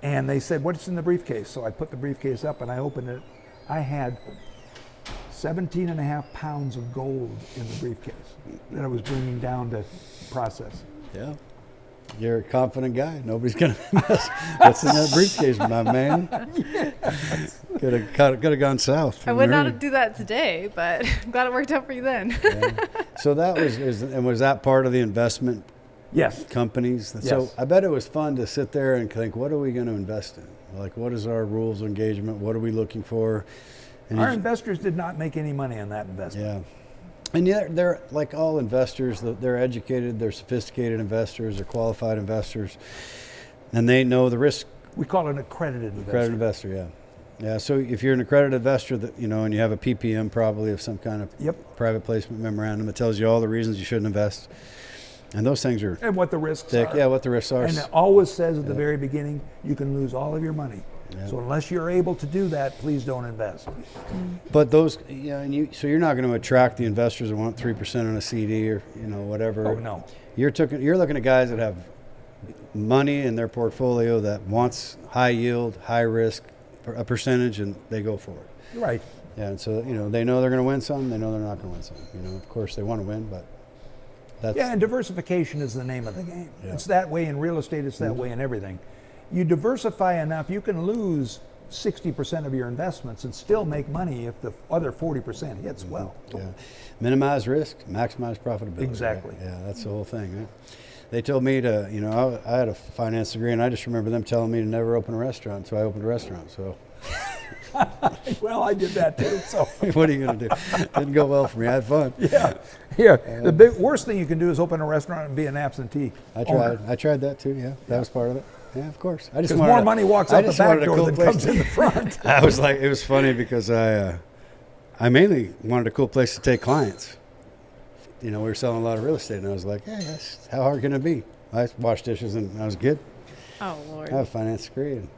And they said, "What's in the briefcase?" So I put the briefcase up and I opened it. I had 17 and a half pounds of gold in the briefcase that I was bringing down to process. Yeah. You're a confident guy. Nobody's going to mess. What's in that briefcase, my man? Could have gone south. I would not do that today, but I'm glad it worked out for you then. Yeah. So that was that part of the investment Yes. companies? So Yes. I bet it was fun to sit there and think, what are we going to invest in? Like, what is our rules of engagement? What are we looking for? And Our investors did not make any money on that investment. yeah. And they're like all investors, they're educated, they're sophisticated investors, they're qualified investors, and they know the risk. We call it an accredited investor. Accredited investor, yeah. Yeah, so if you're an accredited investor, and you have a PPM probably of some kind of Yep. private placement memorandum that tells you all the reasons you shouldn't invest. And those things are And what the risks thick. are. Yeah, what the risks are. And it always says at the very beginning, you can lose all of your money. Yeah. So unless you're able to do that, please don't invest. But those, so you're not going to attract the investors that want 3% on a CD or whatever. Oh, no. You're looking at guys that have money in their portfolio that wants high yield, high risk, a percentage, and they go for it. Right. Yeah, and so they know they're going to win some, they know they're not going to win some. Of course they want to win, but that's Yeah, and diversification is the name of the game. Yeah. It's that way in real estate, it's that way in everything. You diversify enough, you can lose 60% of your investments and still make money if the other 40% hits well. Yeah. Minimize risk, maximize profitability. Exactly. Right? Yeah, that's the whole thing. Right? They told me to, I had a finance degree, and I just remember them telling me to never open a restaurant, so I opened a restaurant. So Well, I did that too. So what are you going to do? Didn't go well for me. I had fun. yeah. The worst thing you can do is open a restaurant and be an absentee. I tried that too. Yeah, that was part of it. Yeah, of course. I just Because wanted more money walks out the back door than comes to- in the front. it was funny because I mainly wanted a cool place to take clients. we were selling a lot of real estate, and I was like, hey, that's, how hard can it be? I washed dishes and I was good. Oh, Lord. I have a finance degree. And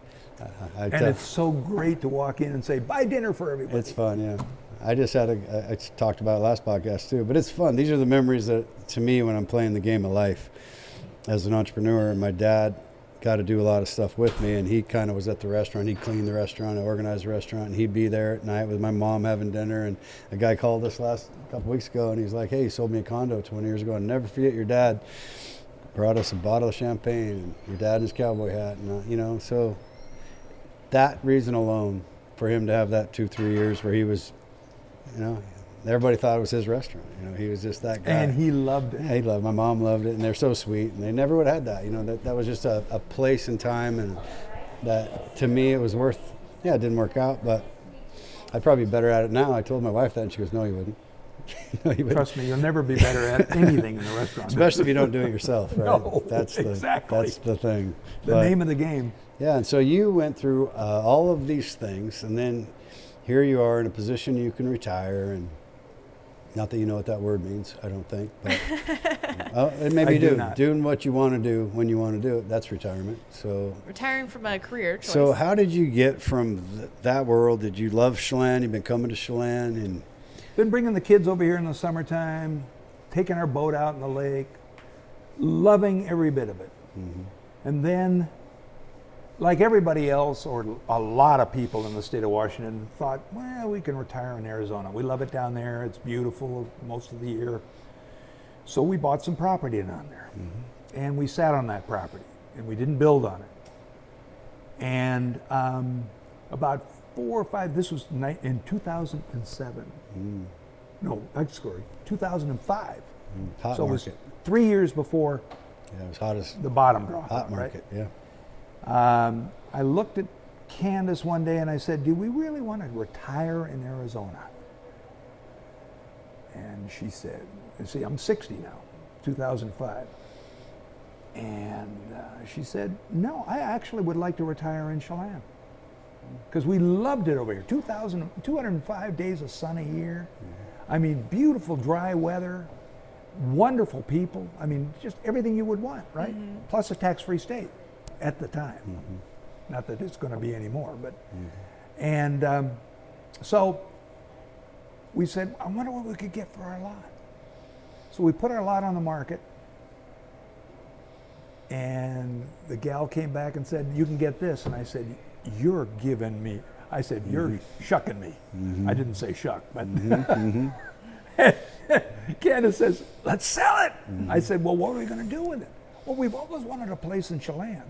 And it's so great to walk in and say, buy dinner for everybody. it's fun, yeah. I just had I talked about it last podcast too, but it's fun. These are the memories that, to me, when I'm playing the game of life as an entrepreneur, my dad got to do a lot of stuff with me, and he kind of was at the restaurant. He cleaned the restaurant, organized the restaurant, and he'd be there at night with my mom having dinner. And a guy called us a couple weeks ago, and he's like, hey, you sold me a condo 20 years ago. And never forget, your dad brought us a bottle of champagne, and your dad in his cowboy hat, and so that reason alone, for him to have that 2-3 years where he was, everybody thought it was his restaurant. He was just that guy. And he loved it. Yeah, he loved it. My mom loved it, and they're so sweet. And they never would have had that. That was just a place and time, and that to me it was worth. Yeah, it didn't work out, but I'd probably be better at it now. I told my wife that, and she goes, "No, you wouldn't." No, you wouldn't. Trust me, you'll never be better at anything in the restaurant. Especially if you don't do it yourself, right? No, exactly. That's the thing. The name of the game. Yeah, and so you went through all of these things, and then here you are in a position you can retire, and not that you know what that word means, I don't think, but and maybe you do. Not. Doing what you want to do when you want to do it, that's retirement. So Retiring from a career choice. So how did you get from that world? Did you love Chelan? You've been coming to Chelan, and been bringing the kids over here in the summertime, taking our boat out in the lake, loving every bit of it. Mm-hmm. And then, like everybody else, or a lot of people in the state of Washington, thought, well, we can retire in Arizona. We love it down there. It's beautiful most of the year. So we bought some property down there. Mm-hmm. And we sat on that property, and we didn't build on it. And about 4 or 5, this was in 2007. Mm. No, I'm sorry, 2005. Hot so market. It was 3 years before Yeah, it was hottest. the bottom dropped. Hot market, right? yeah. I looked at Candace one day and I said, do we really want to retire in Arizona? And she said, see, I'm 60 now, 2005. And she said, no, I actually would like to retire in Chelan. Because we loved it over here. 205 days of sun a year. I mean, beautiful dry weather, wonderful people. I mean, just everything you would want, right? Mm-hmm. Plus a tax-free state at the time. Mm-hmm. Not that it's going to be anymore, but. Mm-hmm. And so we said, I wonder what we could get for our lot. So we put our lot on the market, and the gal came back and said, you can get this. And I said, you're giving me. I said, you're shucking me. Mm-hmm. I didn't say shuck, but Candace says, let's sell it. Mm-hmm. I said, well, what are we going to do with it? Well, we've always wanted a place in Chelan.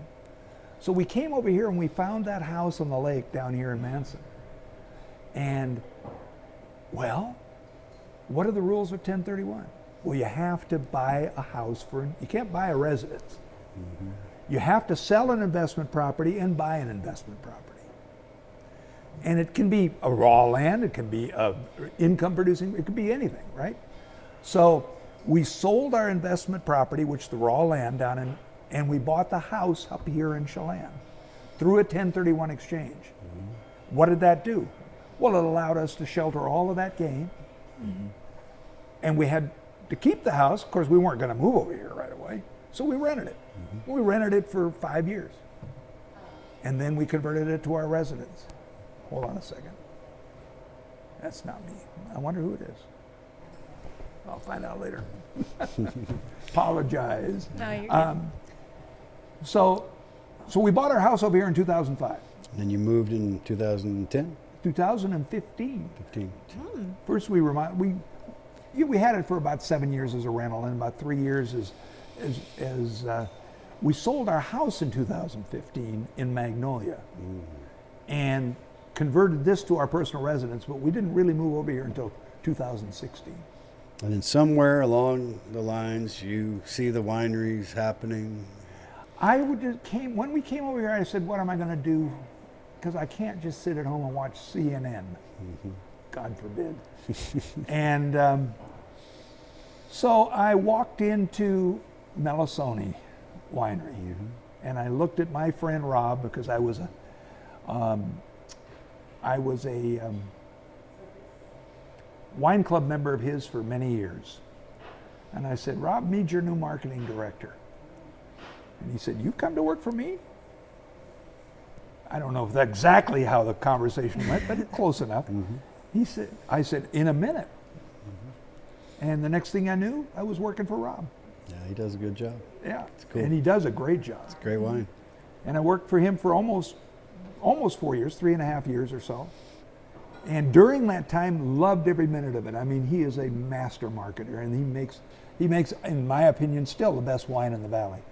So we came over here and we found that house on the lake down here in Manson. And, well, what are the rules of 1031? Well, you have to buy a house you can't buy a residence. Mm-hmm. You have to sell an investment property and buy an investment property. And it can be a raw land, it can be a income producing, it could be anything, right? So we sold our investment property, which is the raw land down in, and we bought the house up here in Chelan through a 1031 exchange. Mm-hmm. What did that do? Well, it allowed us to shelter all of that gain. Mm-hmm. And we had to keep the house. Of course, we weren't going to move over here right away. So we rented it. Mm-hmm. We rented it for 5 years. And then we converted it to our residence. Hold on a second. That's not me. I wonder who it is. I'll find out later. Apologize. No, you're good. So we bought our house over here in 2005. And you moved in 2010? 2015. 15. First we had it for about 7 years as a rental, and about 3 years as we sold our house in 2015 in Magnolia, and converted this to our personal residence, but we didn't really move over here until 2016. And then somewhere along the lines, you see the wineries happening. When we came over here, I said, what am I going to do? Because I can't just sit at home and watch CNN. Mm-hmm. God forbid. And so I walked into Melisoni Winery, and I looked at my friend Rob, because I was a wine club member of his for many years. And I said, Rob Mead's your new marketing director. And he said, you come to work for me? I don't know if that's exactly how the conversation went, but close enough. I said, in a minute. And the next thing I knew, I was working for Rob. Yeah, he does a good job. Yeah, It's cool. and he does a great job. It's great wine. And I worked for him for almost 4 years, 3.5 years or so. And during that time, loved every minute of it. I mean, he is a master marketer, and he makes, in my opinion, still the best wine in the valley.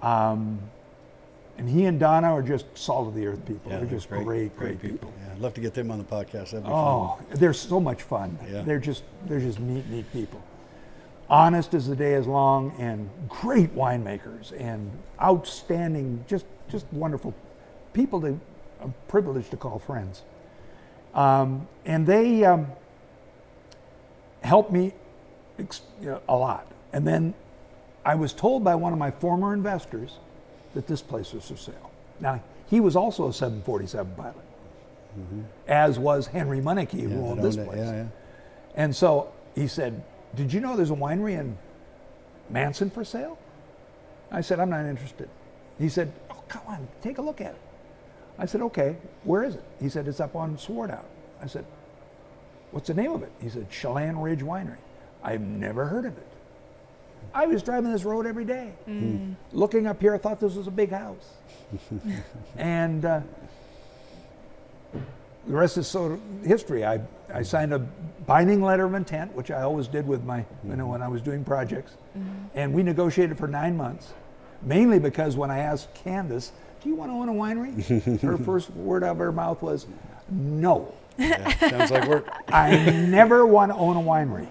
And he and Donna are just salt of the earth people. Yeah, they're just great people. Yeah, I'd love to get them on the podcast. That'd be Oh, they're so much fun. Yeah. They're just neat people. Honest as the day is long, and great winemakers, and outstanding, just wonderful people that I'm privileged to call friends. And they helped me a lot. And then I was told by one of my former investors that this place was for sale. Now, he was also a 747 pilot, as was Henry Munnicky, who owned this place. Yeah. And so he said, did you know there's a winery in Manson for sale? I said, I'm not interested. He said, oh, come on, take a look at it. I said, okay, where is it? He said, it's up on Swartout. I said, what's the name of it? He said, Chelan Ridge Winery. I've never heard of it. I was driving this road every day. Looking up here, I thought this was a big house. And the rest is sort of history. I signed a binding letter of intent, which I always did with my, when I was doing projects. And we negotiated for 9 months, mainly because when I asked Candace, do you want to own a winery? Her first word out of her mouth was, no. Yeah, sounds like work. I never want to own a winery.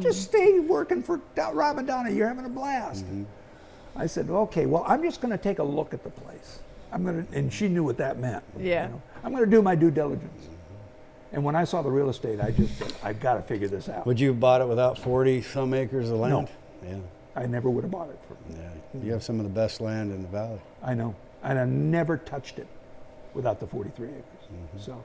Just stay working for Rob and Donna. You're having a blast. I said, okay, well, I'm just going to take a look at the place. And she knew what that meant. Yeah. I'm going to do my due diligence. And when I saw the real estate, I just said, I've got to figure this out. Would you have bought it without 40 some acres of land? No. Yeah. I never would have bought it. Yeah. You have some of the best land in the valley. I know. And I never touched it without the 43 acres. So,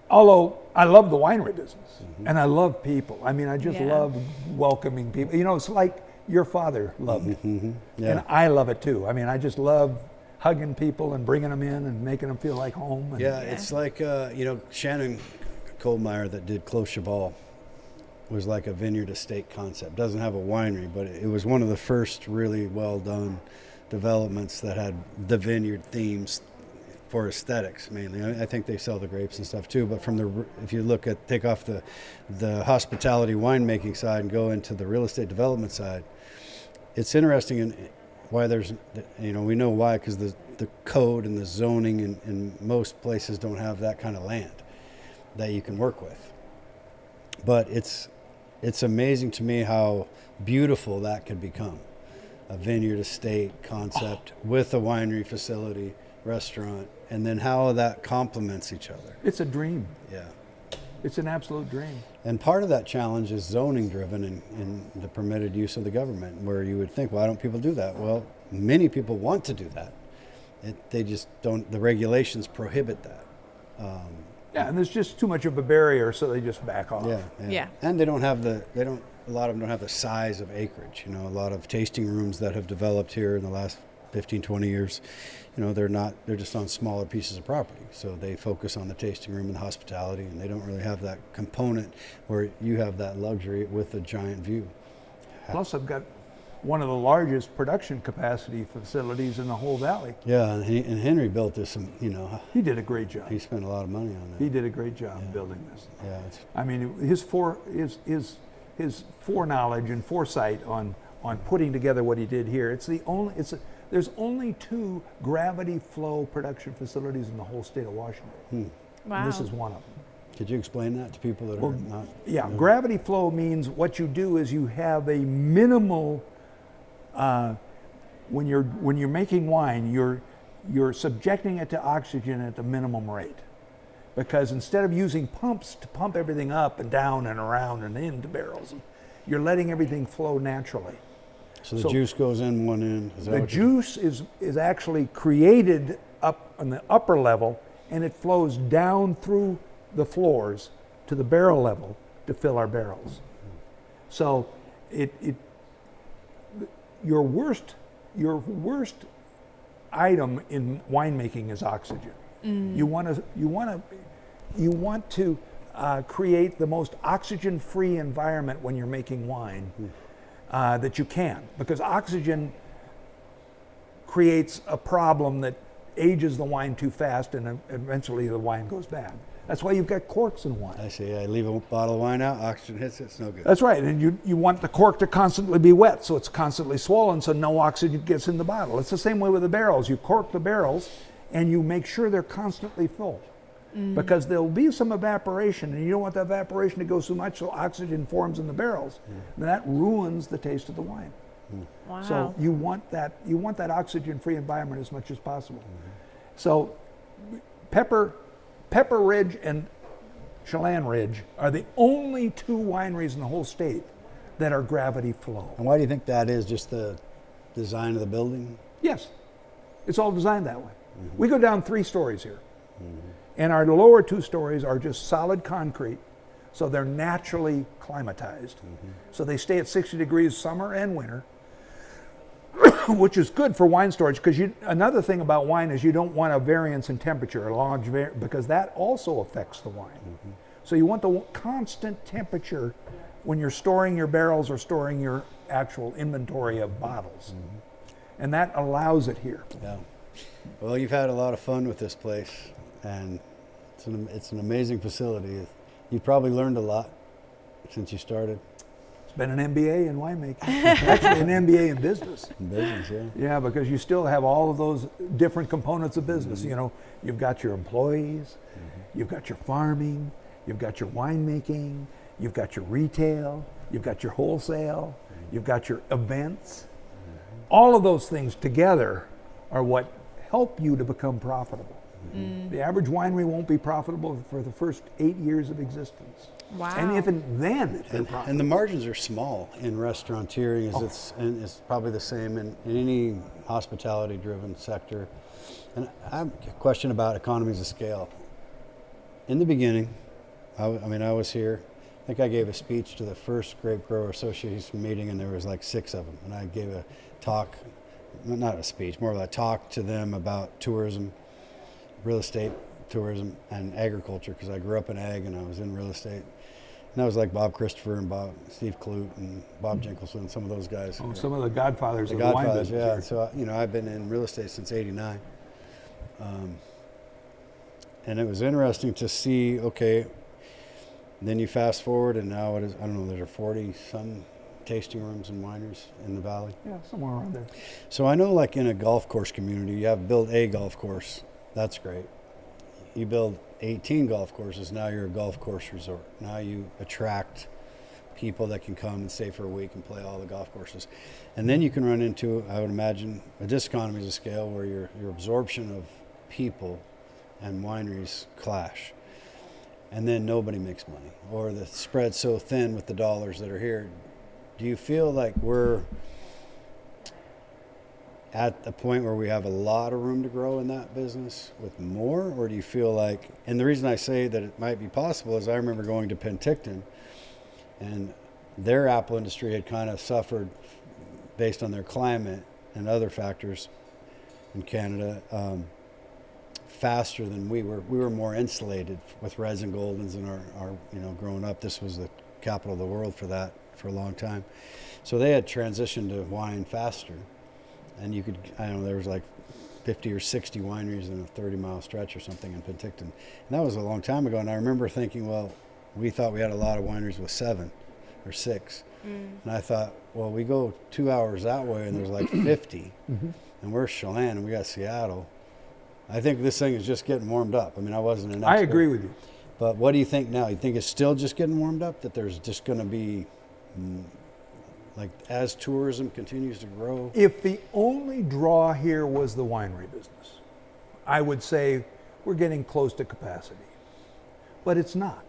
although I love the winery business and I love people. I mean, I just love welcoming people. You know, it's like your father loved it. And I love it too. I mean, I just love hugging people and bringing them in and making them feel like home. And It's like, Shannon Kohlmeyer that did Clos Cheval was like a vineyard estate concept. Doesn't have a winery, but it was one of the first really well done developments that had the vineyard themes for aesthetics mainly. I think they sell the grapes and stuff too, but if you take off the hospitality winemaking side and go into the real estate development side, it's interesting in why there's, we know why, because the code and the zoning in most places don't have that kind of land that you can work with. But it's amazing to me how beautiful that could become. A vineyard estate concept with a winery facility, restaurant, and then how that complements each other. it's a dream. Yeah. It's an absolute dream. And part of that challenge is zoning driven in the permitted use of the government, where you would think, why don't people do that? Well, many people want to do that. They just don't, the regulations prohibit that. And there's just too much of a barrier, so they just back off. Yeah. And a lot of them don't have the size of acreage. A lot of tasting rooms that have developed here in the last 15, 20 years, they're just on smaller pieces of property. So they focus on the tasting room and the hospitality, and they don't really have that component where you have that luxury with a giant view. Plus, I've got one of the largest production capacity facilities in the whole valley. Yeah, and Henry built this, He did a great job. he spent a lot of money on that. He did a great job building this. Yeah, I mean, his foreknowledge and foresight on putting together what he did here. There's only 2 gravity flow production facilities in the whole state of Washington. Wow. And this is one of them. Could you explain that to people that are not? Yeah, gravity flow means what you do is you have a minimal. When you're making wine, you're subjecting it to oxygen at the minimum rate, because instead of using pumps to pump everything up and down and around and into barrels, you're letting everything flow naturally. So the juice goes in one end. Is that The juice is actually created up on the upper level, and it flows down through the floors to the barrel level to fill our barrels. So your worst item in winemaking is oxygen. You want to create the most oxygen-free environment when you're making wine that you can, because oxygen creates a problem that ages the wine too fast, and eventually the wine goes bad. That's why you've got corks in wine. I see. I leave a bottle of wine out, oxygen hits it, it's no good. That's right, and you want the cork to constantly be wet, so it's constantly swollen, so no oxygen gets in the bottle. It's the same way with the barrels. You cork the barrels, and you make sure they're constantly full, because there'll be some evaporation, and you don't want the evaporation to go so much, so oxygen forms in the barrels, and that ruins the taste of the wine. Wow. So you want that oxygen-free environment as much as possible. So Pepper Ridge and Chelan Ridge are the only two wineries in the whole state that are gravity flow. And why do you think that is? Just the design of the building? Yes, it's all designed that way. We go down 3 stories here, and our lower 2 stories are just solid concrete, so they're naturally climatized. So they stay at 60 degrees summer and winter, which is good for wine storage, because another thing about wine is you don't want a variance in temperature, because that also affects the wine. So you want the constant temperature when you're storing your barrels or storing your actual inventory of bottles. And that allows it here. Yeah. Well, you've had a lot of fun with this place, and it's an amazing facility. You've probably learned a lot since you started. It's been an MBA in winemaking. Actually, an MBA in business. In business, yeah. Yeah, because you still have all of those different components of business. You know, you've got your employees, you've got your farming, you've got your winemaking, you've got your retail, you've got your wholesale, you've got your events. All of those things together are what help you to become profitable. The average winery won't be profitable for the first 8 years of existence. Wow. And even then, if they're profitable. And the margins are small in restaurateuring, it's probably the same in any hospitality-driven sector. And I have a question about economies of scale. In the beginning, I was here. I think I gave a speech to the first Grape Grower Association meeting, and there was like 6 of them. And I gave a talk, not a speech, more of a talk to them about tourism, real estate, tourism, and agriculture, because I grew up in ag and I was in real estate. And that was like Bob Christopher and Steve Clute and Bob Jenkelson and some of those guys. Oh, some of the godfathers of the wine business. Yeah. So, I've been in real estate since '89. And it was interesting to see, okay, then you fast forward and now it is, I don't know, there are 40 some tasting rooms and wineries in the valley. Yeah, somewhere around there. So I know, like in a golf course community, you have built a golf course. That's great. You build 18 golf courses, now you're a golf course resort. Now you attract people that can come and stay for a week and play all the golf courses. And then you can run into, I would imagine, a diseconomies of scale where your absorption of people and wineries clash. And then nobody makes money, or the spread's so thin with the dollars that are here. Do you feel like we're at a point where we have a lot of room to grow in that business with more, or do you feel like, and the reason I say that it might be possible is I remember going to Penticton, and their apple industry had kind of suffered based on their climate and other factors in Canada faster than we were. We were more insulated with Reds and Goldens, and our growing up, this was the capital of the world for that for a long time. So they had transitioned to wine faster. And you could, there was like 50 or 60 wineries in a 30-mile stretch or something in Penticton. And that was a long time ago. And I remember thinking, well, we thought we had a lot of wineries with 7 or 6. And I thought, well, we go 2 hours that way and there's like 50. And we're Chelan and we got Seattle. I think this thing is just getting warmed up. I wasn't an expert. I agree with you. But what do you think now? You think it's still just getting warmed up? That there's just going to be... as tourism continues to grow? If the only draw here was the winery business, I would say we're getting close to capacity. But it's not.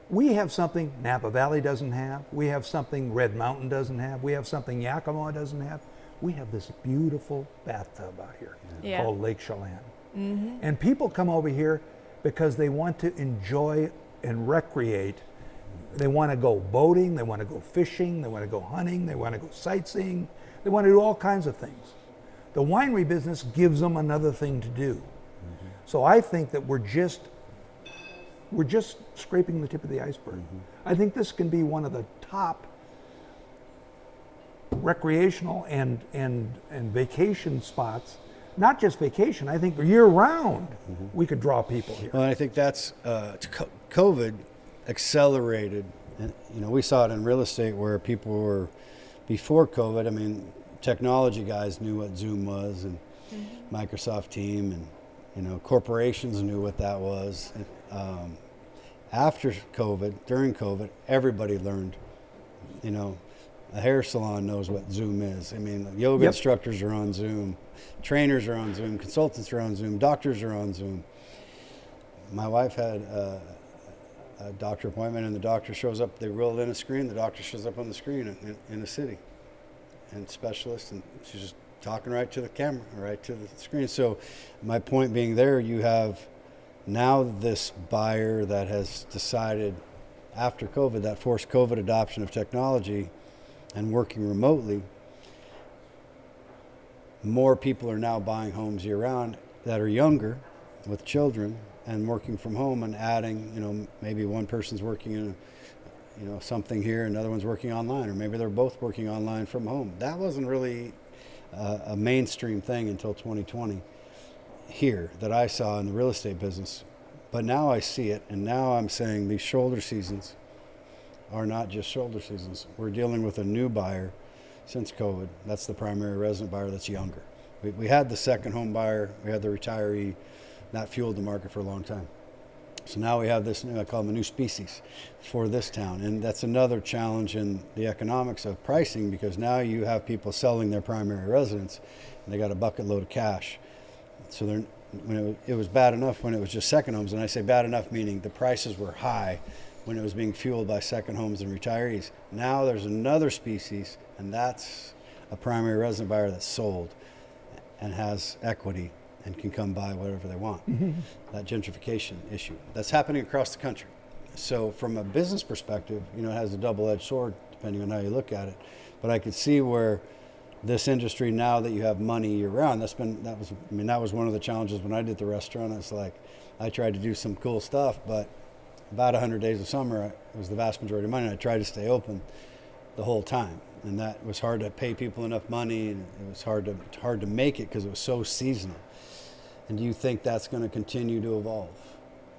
We have something Napa Valley doesn't have. We have something Red Mountain doesn't have. We have something Yakima doesn't have. We have this beautiful bathtub out here called Lake Chelan. And people come over here because they want to enjoy and recreate They want to go boating, they want to go fishing, they want to go hunting, they want to go sightseeing, they want to do all kinds of things. The winery business gives them another thing to do. So I think that we're just scraping the tip of the iceberg. I think this can be one of the top recreational and vacation spots. Not just vacation, I think year round we could draw people here. Well, I think that's COVID accelerated, and we saw it in real estate where people were before COVID. I mean, technology guys knew what Zoom was, and Microsoft Team, and corporations knew what that was. After COVID, during COVID, everybody learned. A hair salon knows what Zoom is. I mean, yoga instructors are on Zoom, trainers are on Zoom, consultants are on Zoom, doctors are on Zoom. My wife had a doctor appointment, and the doctor shows up. They roll in a screen. The doctor shows up on the screen in the city, and specialist, and she's just talking right to the camera, right to the screen. So, my point being, there you have now this buyer that has decided after COVID, that forced COVID adoption of technology and working remotely, more people are now buying homes year round that are younger with children and working from home, and adding, maybe one person's working in something here, another one's working online, or maybe they're both working online from home. That wasn't really a mainstream thing until 2020 here that I saw in the real estate business. But now I see it, and now I'm saying these shoulder seasons are not just shoulder seasons. We're dealing with a new buyer since COVID. That's the primary resident buyer that's younger. We had the second home buyer, we had the retiree. That fueled the market for a long time. So now we have this new, I call them a new species for this town. And that's another challenge in the economics of pricing, because now you have people selling their primary residence and they got a bucket load of cash. So it was bad enough when it was just second homes. And I say bad enough meaning the prices were high when it was being fueled by second homes and retirees. Now there's another species, and that's a primary resident buyer that's sold and has equity and can come buy whatever they want. That gentrification issue. That's happening across the country. So from a business perspective, it has a double-edged sword depending on how you look at it. But I could see where this industry, now that you have money year round, that was one of the challenges when I did the restaurant. It's like, I tried to do some cool stuff, but about 100 days of summer, it was the vast majority of money. I tried to stay open the whole time, and that was hard to pay people enough money, and it was hard to make it because it was so seasonal. And do you think that's going to continue to evolve,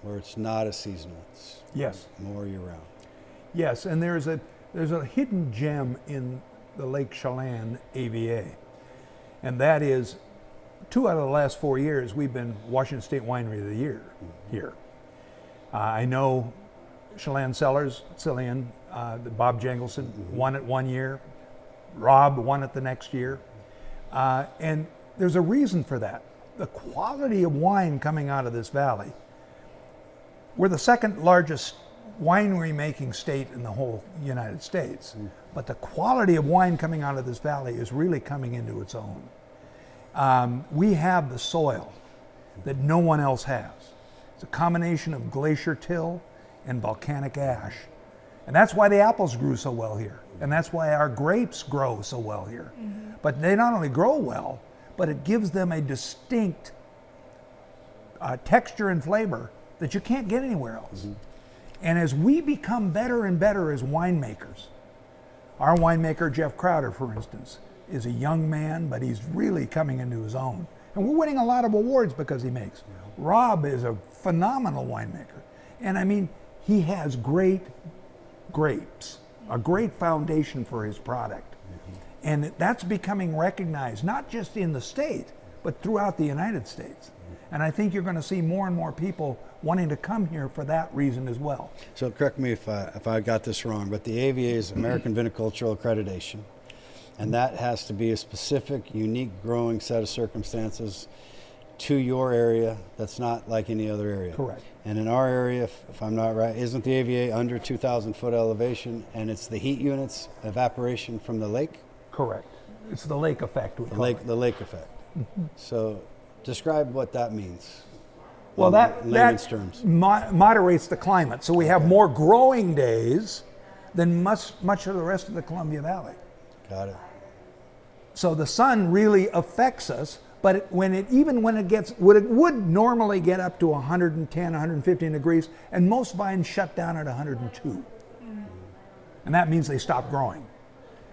where it's not as seasonal? It's more year round. Yes, and there's a hidden gem in the Lake Chelan AVA, and that is 2 out of the last 4 years we've been Washington State Winery of the Year here. I know Chelan Cellars, Cillian, Bob Jengelson won it 1 year. Rob won it the next year. And there's a reason for that. The quality of wine coming out of this valley. We're the second largest winery making state in the whole United States. But the quality of wine coming out of this valley is really coming into its own. We have the soil that no one else has. It's a combination of glacier till and volcanic ash. And that's why the apples grew so well here. And that's why our grapes grow so well here. But they not only grow well, but it gives them a distinct texture and flavor that you can't get anywhere else. And as we become better and better as winemakers, our winemaker, Jeff Crowder, for instance, is a young man, but he's really coming into his own. And we're winning a lot of awards because he makes. Rob is a phenomenal winemaker. And I mean, he has great grapes, a great foundation for his product. And that's becoming recognized, not just in the state, but throughout the United States. And I think you're going to see more and more people wanting to come here for that reason as well. So correct me if I got this wrong, but the AVA is American Viticultural Accreditation, and that has to be a specific, unique growing set of circumstances to your area that's not like any other area. Correct. And in our area, if I'm not right, isn't the AVA under 2,000 foot elevation, and it's the heat units, evaporation from the lake? Correct. It's the lake effect. The lake effect. So describe what that means. Well, that layman's terms. moderates the climate. So we have more growing days than much of the rest of the Columbia Valley. Got it. So the sun really affects us, but it would normally get up to 110, 115 degrees, and most vines shut down at 102. And that means they stop growing.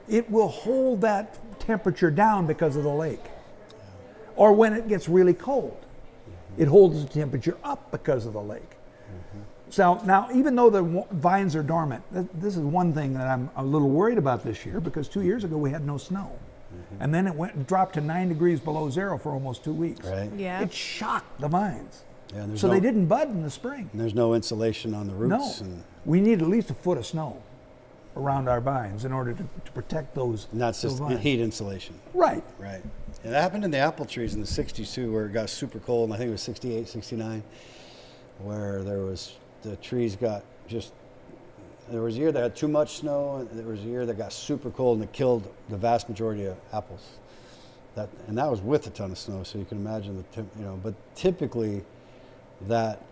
It will hold that temperature down because of the lake. Or when it gets really cold, it holds the temperature up because of the lake. So now, even though the vines are dormant, this is one thing that I'm a little worried about this year, because 2 years ago we had no snow. And then it dropped to 9 degrees below zero for almost 2 weeks. Right. Yeah. It shocked the vines. Yeah, So they didn't bud in the spring. And there's no insulation on the roots. No. And We need at least a foot of snow around our vines in order to protect those. that's those just vines. heat insulation. Right. Right. And that happened in the apple trees in the 60s too, where it got super cold. And I think it was 68, 69, where the trees got there was a year that had too much snow, and there was a year that got super cold and it killed the vast majority of apples. And that was with a ton of snow, so you can imagine but typically that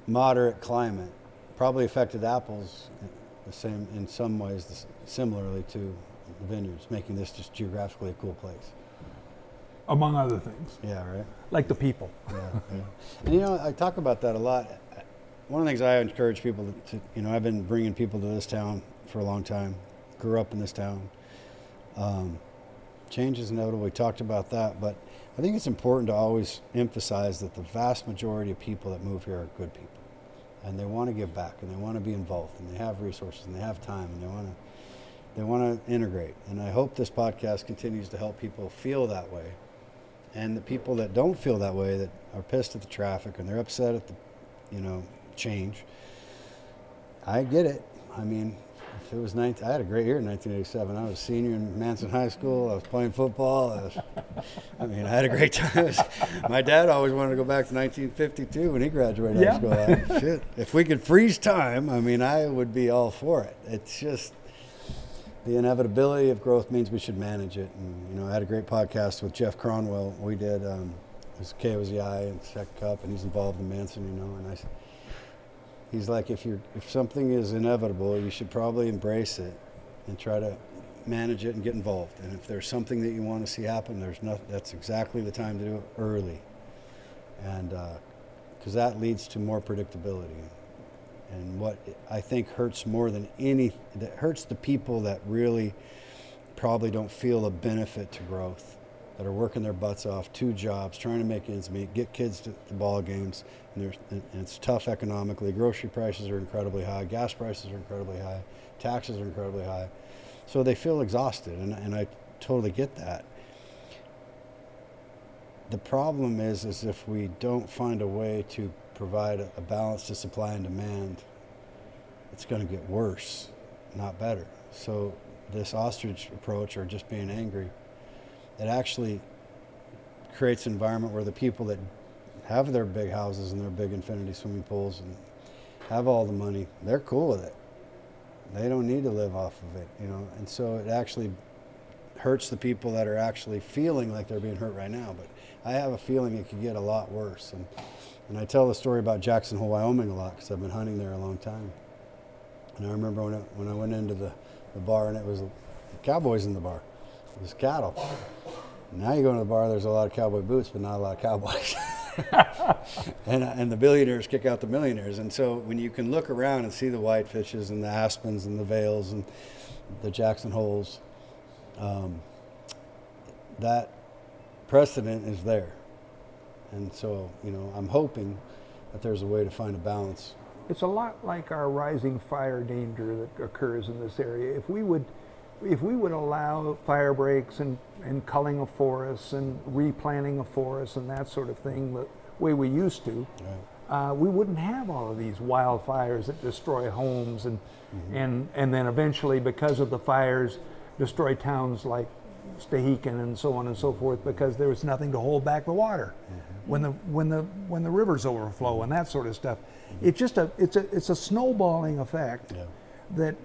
moderate climate probably affected apples the same in some ways, similarly to the vineyards, making this just geographically a cool place. Among other things. Yeah, right. Like the people. Yeah. And I talk about that a lot. One of the things I encourage people to I've been bringing people to this town for a long time. Grew up in this town. Change is inevitable. We talked about that, but I think it's important to always emphasize that the vast majority of people that move here are good people, and they want to give back, and they want to be involved, and they have resources, and they have time, and they want to integrate. And I hope this podcast continues to help people feel that way. And the people that don't feel that way, that are pissed at the traffic and they're upset at the change, I get it. I mean, if it was I had a great year in 1987. I was a senior in Manson High School. I was playing football. I had a great time. My dad always wanted to go back to 1952 when he graduated high school. Shit, if we could freeze time, I would be all for it. It's just the inevitability of growth means we should manage it. And I had a great podcast with Jeff Cronwell. We did. It was KOZI and Tech Cup, and he's involved in Manson. And he's like, if something is inevitable, you should probably embrace it and try to manage it and get involved. And if there's something that you want to see happen, that's exactly the time to do it early. And because that leads to more predictability. And what I think hurts more than that hurts the people that really probably don't feel a benefit to growth, that are working their butts off, 2 jobs, trying to make ends meet, get kids to the ball games, and it's tough economically. Grocery prices are incredibly high, gas prices are incredibly high, taxes are incredibly high. So they feel exhausted, and I totally get that. The problem is if we don't find a way to provide a balance to supply and demand, it's going to get worse, not better. So this ostrich approach, or just being angry, it actually creates an environment where the people that have their big houses and their big infinity swimming pools and have all the money, they're cool with it. They don't need to live off of it, and so it actually hurts the people that are actually feeling like they're being hurt right now. But I have a feeling it could get a lot worse. And I tell the story about Jackson Hole, Wyoming a lot, because I've been hunting there a long time. And I remember when I went into the bar, and it was cowboys in the bar. It was cattle. Now you go to the bar, there's a lot of cowboy boots, but not a lot of cowboys. and the billionaires kick out the millionaires. And so when you can look around and see the whitefishes and the aspens and the veils and the Jackson Holes, that precedent is there. And so, I'm hoping that there's a way to find a balance. It's a lot like our rising fire danger that occurs in this area. If we would allow fire breaks and culling of forests and replanting of forests and that sort of thing the way we used to, right, we wouldn't have all of these wildfires that destroy homes and then eventually, because of the fires, destroy towns like Tahiti and so on and so forth, because there was nothing to hold back the water when the rivers overflow and that sort of stuff. It's a snowballing effect that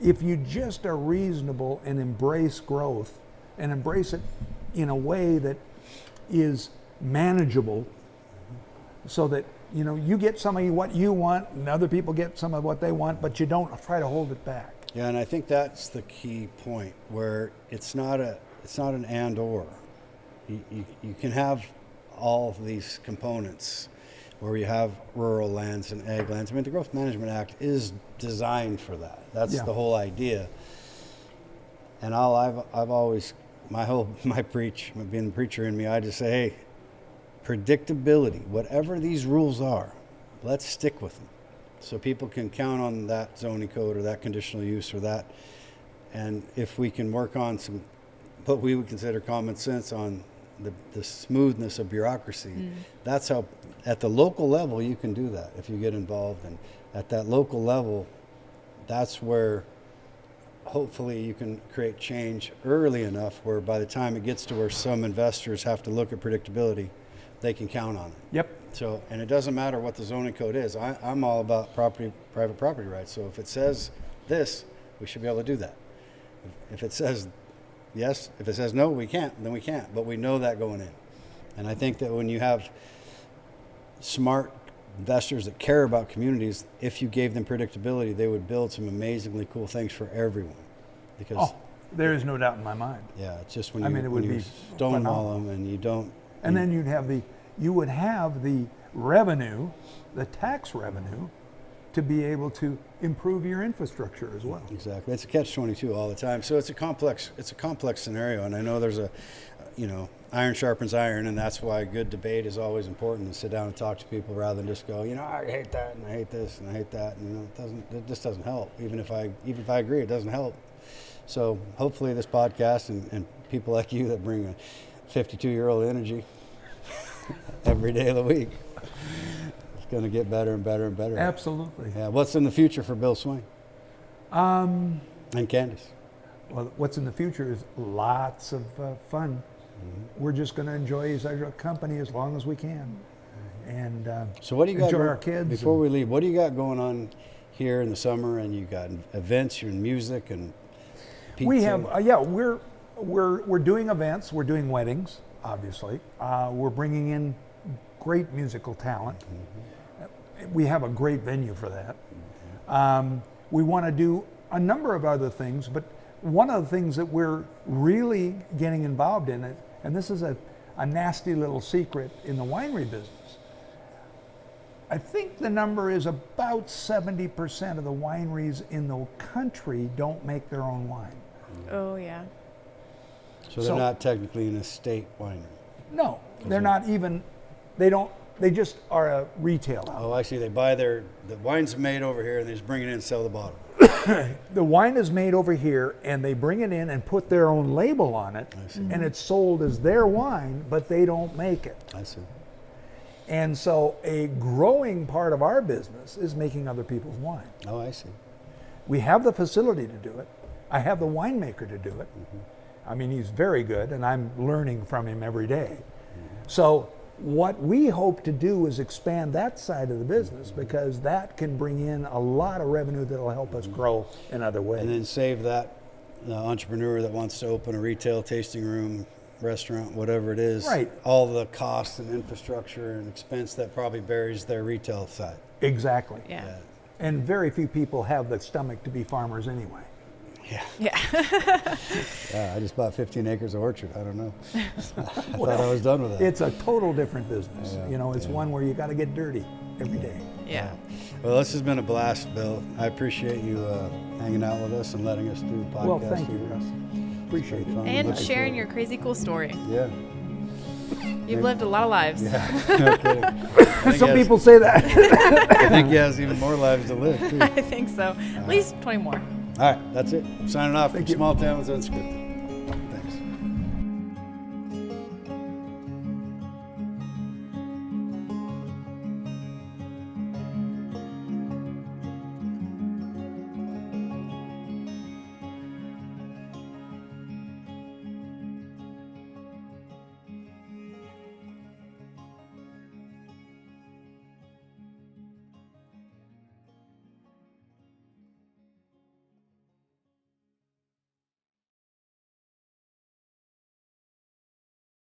if you just are reasonable and embrace growth and embrace it in a way that is manageable, so that you know, you get some of what you want, and other people get some of what they want, but you don't try to hold it back. Yeah, and I think that's the key point where it's not an and or. You can have all of these components where you have rural lands and ag lands. I mean, the Growth Management Act is designed for that. That's the whole idea. And I've always, being the preacher in me, I just say, hey, predictability, whatever these rules are, let's stick with them. So people can count on that zoning code or that conditional use or that. And if we can work on some, what we would consider common sense on the smoothness of bureaucracy, that's how, at the local level, you can do that if you get involved. And at that local level, that's where hopefully you can create change early enough where by the time it gets to where some investors have to look at predictability, they can count on it. Yep. So, and it doesn't matter what the zoning code is. I'm all about private property rights. So if it says this, we should be able to do that. If it says yes, if it says no, we can't, then we can't. But we know that going in. And I think that when you have smart investors that care about communities, if you gave them predictability, they would build some amazingly cool things for everyone. Because there is no doubt in my mind. yeah, it's just when I you, mean, it when would you be stonewall phenomenal. them and you don't. And then you would have the revenue, the tax revenue, to be able to improve your infrastructure as well. Exactly. It's a catch-22 all the time. So it's a complex scenario. And I know there's iron sharpens iron, and that's why good debate is always important, to sit down and talk to people rather than just go, I hate that and I hate this and I hate that. And it just doesn't help. Even if I agree, it doesn't help. So hopefully this podcast and people like you that bring a 52-year-old energy every day of the week, it's going to get better and better and better. Absolutely. Yeah. What's in the future for Bill Swayne? And Candace? Well, what's in the future is lots of fun. We're just going to enjoy his company as long as we can, and so what do you got enjoy our kids. Before we leave, what do you got going on here in the summer? And you got events, you're in music and pizza. We have, we're doing events. We're doing weddings, obviously. We're bringing in great musical talent. We have a great venue for that. We want to do a number of other things, but one of the things that we're really getting involved in, and this is a nasty little secret in the winery business, I think the number is about 70% of the wineries in the country don't make their own wine. Oh, yeah. So they're not technically an estate winery? No, they're not even, they just are a retail outlet. Oh, I see. They buy the wine's made over here and they just bring it in and sell the bottle. The wine is made over here and they bring it in and put their own label on it, and it's sold as their wine, but they don't make it. I see. And so a growing part of our business is making other people's wine. Oh, I see. We have the facility to do it. I have the winemaker to do it. I mean, he's very good, and I'm learning from him every day. So what we hope to do is expand that side of the business, because that can bring in a lot of revenue that'll help us grow in other ways. And then save that entrepreneur that wants to open a retail tasting room, restaurant, whatever it is, Right. all the costs and infrastructure and expense that probably buries their retail side. Exactly. Yeah. And very few people have the stomach to be farmers anyway. Yeah. Yeah. Yeah, I just bought 15 acres of orchard. I don't know. I thought I was done with that. It's a total different business. Yeah, It's one where you got to get dirty every day. Yeah. Well, this has been a blast, Bill. I appreciate you hanging out with us and letting us do the podcast. Well, thank you, here. Russ. Appreciate it. Fun. And Looking sharing forward. your crazy cool story. Yeah. You've lived a lot of lives. Yeah. No kidding. I think Some he has- people say that. I think he has even more lives to live, too. I think so. At least 20 more. All right, that's it. Signing off from Thank you. Small Towns Unscripted.